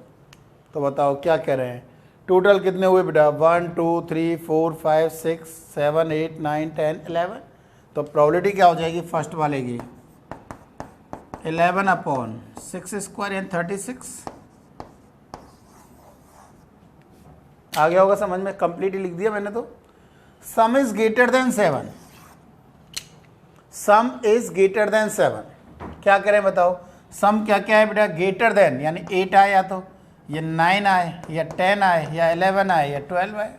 A: तो बताओ क्या कह रहे हैं। टोटल कितने हुए बेटा, 1 2 3 4 5 6 7 8 9 10 11। तो प्रोबेबिलिटी क्या हो जाएगी फर्स्ट वाले की, 11 अपॉन 6 स्क्वायर एंड 36। आ गया होगा समझ में, कंप्लीट लिख दिया मैंने। तो सम is greater than 7, some is greater than 7। क्या करें बताओ, सम क्या क्या है बेटा, ग्रेटर देन यानी 8 आए, या तो ये 9 आए, या 10 आए, या 11 आए, या 12 आए।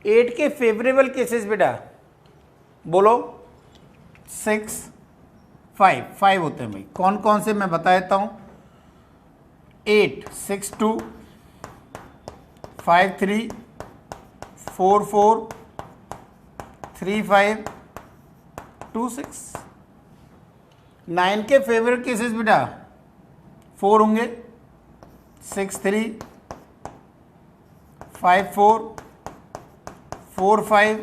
A: 8 के फेवरेबल केसेस बेटा बोलो 6 5 होते हैं भाई। कौन कौन से मैं बता देता हूँ, 8 6 2 5 3 4 4 3 5 2 6। 9 के फेवरेट केसेस बेटा 4 होंगे, 6 3 5 4 4 5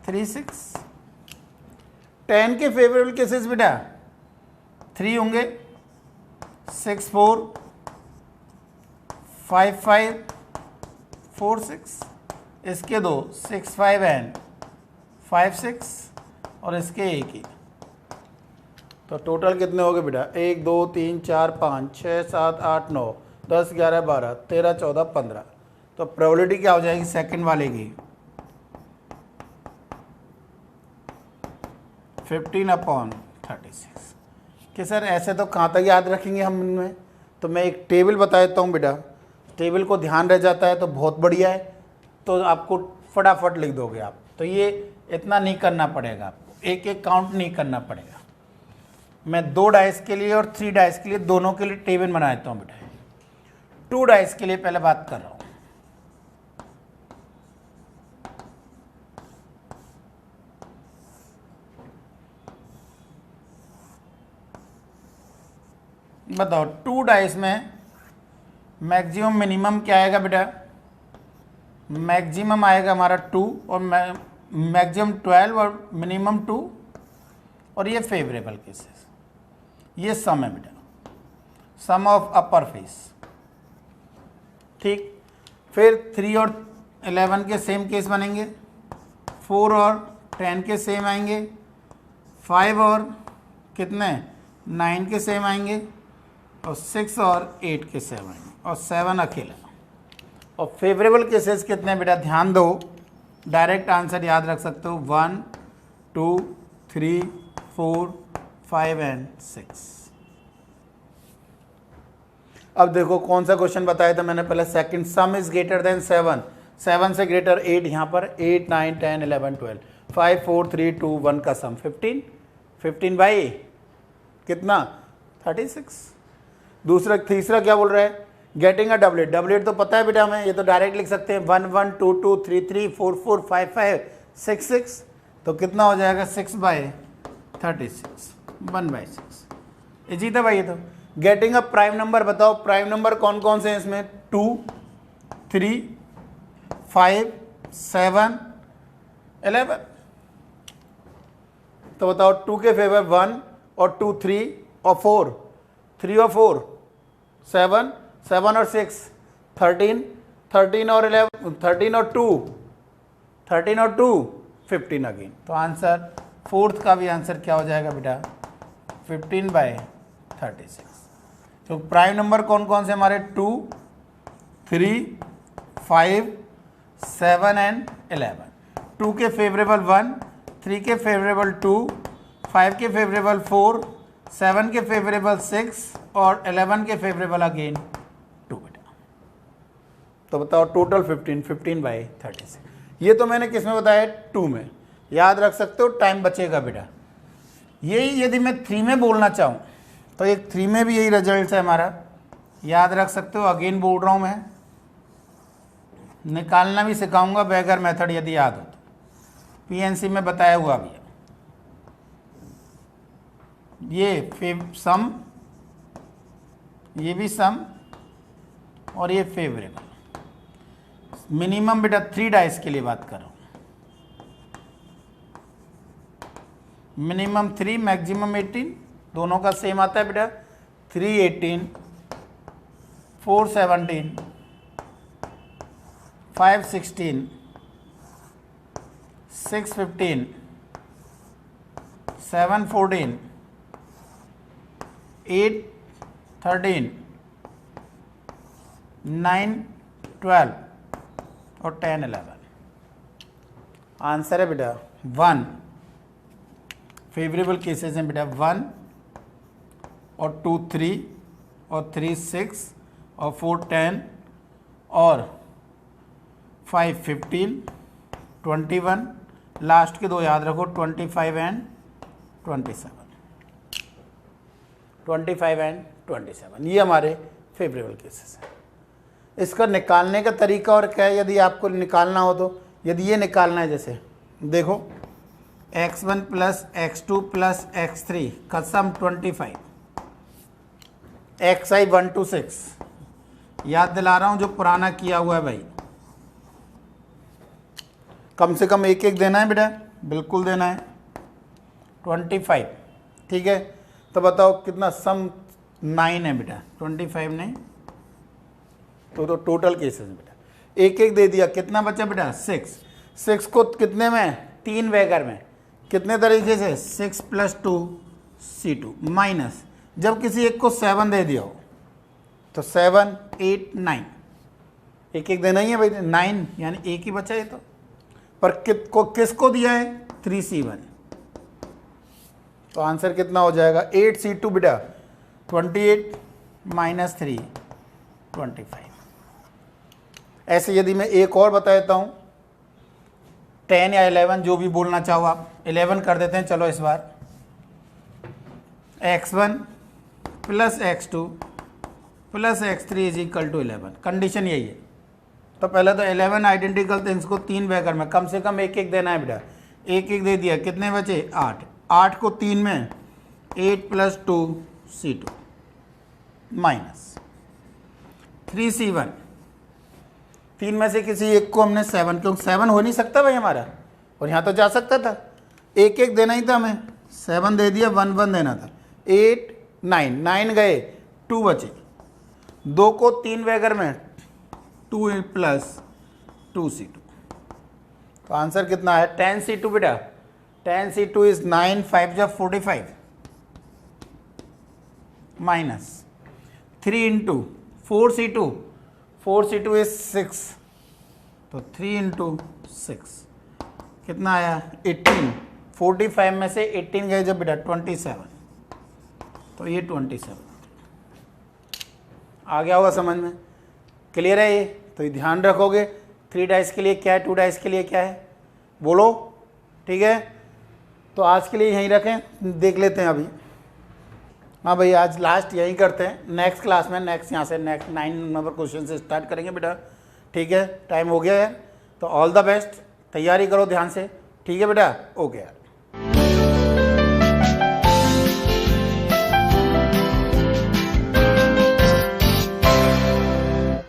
A: 3 6। 10 के फेवरेबल केसेस बेटा 3 होंगे, 6 4 5 5 4 6। इसके दो 6 5 एंड 5 6, और इसके एक ही। तो टोटल कितने हो गए बेटा, 1 2 3 4 5 6 7 8 9 10 11 12 13 14 15। तो प्रोबेबिलिटी क्या हो जाएगी सेकंड वाले की, 15 अपॉन 36। कि सर ऐसे तो कहाँ तक याद रखेंगे हम इनमें, तो मैं एक टेबल बता देता हूँ बेटा। टेबल को ध्यान रह जाता है तो बहुत बढ़िया है, तो आपको फटाफट लिख दोगे आप। तो ये इतना नहीं करना पड़ेगा आपको, एक एक काउंट नहीं करना पड़ेगा। मैं 2 डाइस के लिए और 3 डाइस के लिए दोनों के लिए टेबल बना देता हूँ बेटा। 2 डाइस के लिए पहले बात कर रहा हूँ। बताओ 2 डाइस में मैक्सिमम मिनिमम क्या आएगा बेटा, मैक्सिमम आएगा हमारा 2 और मैक्सिमम 12 और मिनिमम 2, और ये फेवरेबल केसेस। ये सम है बेटा, सम ऑफ अपर फेस। ठीक, फिर 3 और 11 के सेम केस बनेंगे, 4 और 10 के सेम आएंगे, 5 और कितने 9 के सेम आएंगे, और 6 और 8 के सेम आएंगे, और 7 अकेला। और फेवरेबल केसेस कितने बेटा, ध्यान दो, डायरेक्ट आंसर याद रख सकते हो, 1 2 3 4 5 एंड 6। अब देखो कौन सा क्वेश्चन बताया था मैंने पहले, second, some is greater than 7, 7 से ग्रेटर 8, यहाँ पर 8 9 10 11 12, 5 4 3 2 1 का सम 15, 15 बाई कितना 36। दूसरा तीसरा क्या बोल रहा है, गेटिंग अ डबलेट, डबलेट तो पता है बेटा हमें, ये तो डायरेक्ट लिख सकते हैं 1 1 2 2 3 3 4 4 5 5 6 6, तो कितना हो जाएगा 6 बाई 36, 1 बाई 6। इजी था भाई ये तो। गेटिंग अ प्राइम नंबर, बताओ प्राइम नंबर कौन कौन से हैं इसमें, 2 3 5 7 11। तो बताओ 2 के फेवर 1 और 2 3 और 4, 3 और 4 7, 7 और 6 13, 13 और 11, 13 और 2 13 और 2 15 अगेन। तो आंसर फोर्थ का भी आंसर क्या हो जाएगा बेटा, 15 बाई 36। तो प्राइम नंबर कौन कौन से हमारे, 2 3 5 7 एंड 11। 2 के फेवरेबल 1, 3 के फेवरेबल 2, 5 के फेवरेबल 4, 7 के फेवरेबल 6 और 11 के फेवरेबल अगेन 2 बेटा। तो बताओ टोटल 15, 15 बाई 36। ये तो मैंने किस में बताया, 2 में, याद रख सकते हो, टाइम बचेगा बेटा। यही यदि मैं 3 में बोलना चाहूँ तो एक 3 में भी यही रिजल्ट है हमारा, याद रख सकते हो। अगेन बोल रहा हूँ मैं, निकालना भी सिखाऊंगा बैगर मेथड यदि याद हो तो, पीएनसी में बताया हुआ भी है। ये सम, ये भी सम, और ये फेवरेबल। मिनिमम बेटा 3 डाइस के लिए बात कर रहा हूँ, मिनिमम 3, मैक्सिमम 18, दोनों का सेम आता है बेटा। 3 18, 4 17, 5 16, 6 15, 7 14, 8 13, 9 12 और 10 11। आंसर है बेटा 1। फेवरेबल केसेस हैं बेटा 1 और 2 3 और 3 6 और 4 10 और 5 15, 21, लास्ट के दो याद रखो 25 एंड 27, 25 एंड 27, ये हमारे फेवरेबल केसेस हैं। इसका निकालने का तरीका और क्या है, यदि आपको निकालना हो तो, यदि ये निकालना है, जैसे देखो x1 plus x2 plus x3 का सम 25, xi 1 to 6, याद दिला रहा हूँ जो पुराना किया हुआ है भाई, कम से कम एक एक देना है बेटा, बिल्कुल देना है। 25, ठीक है। तो बताओ कितना, सम 9 है बेटा, 25 नहीं तो टोटल केसेस बेटा एक एक दे दिया, कितना बचा बेटा 6। 6 को कितने में, 3 वैगर में, कितने तरीके से, 6 + 2 C2 माइनस, जब किसी एक को 7 दे दिया हो तो 7 8 9, एक एक देना ही है भाई, 9 यानी एक ही बचा है। तो पर किसको दिया है, 3C1, तो आंसर कितना हो जाएगा 8C2 बेटा, 28 - 3 25। ऐसे यदि मैं एक और बता देता हूँ, 10 या 11 जो भी बोलना चाहो आप, 11 कर देते हैं चलो इस बार। x1 + x2 + x3 = 11, कंडीशन यही है। तो पहले तो 11 आइडेंटिकल थे, इसको 3 वैगर में कम से कम एक एक देना है बेटा, एक एक दे दिया, कितने बचे 8, 8 को 3 में 8 + 2 C2 माइनस 3C1, 3 में से किसी एक को हमने 7, क्योंकि 7 हो नहीं सकता भाई हमारा, और यहाँ तो जा सकता था, एक एक देना ही था हमें, 7 दे दिया, 1 1 देना था, 8 9, 9 गए, 2 बचे, 2 को 3 वैगर में 2 + 2c2। तो आंसर कितना है 10c2 बेटा। 10c2 इज 9, 5 जब 45 minus 3 into 4c2, 4c2 is 6, तो 3 इंटू 6 कितना आया 18। 45 में से 18 गए जब बेटा 27, तो ये 27 आ गया होगा समझ में। क्लियर है ये? तो ये ध्यान रखोगे 3 डाइस के लिए क्या है, 2 डाइस के लिए क्या है, बोलो। ठीक है, तो आज के लिए यहीं रखें, देख लेते हैं अभी। हाँ भाई, आज लास्ट यहीं करते हैं। नेक्स्ट क्लास में नेक्स्ट यहाँ से नेक्स्ट 9 नंबर क्वेश्चन से स्टार्ट करेंगे बेटा। ठीक है, टाइम हो गया यार, तो ऑल द बेस्ट, तैयारी करो ध्यान से। ठीक है बेटा, ओके यार।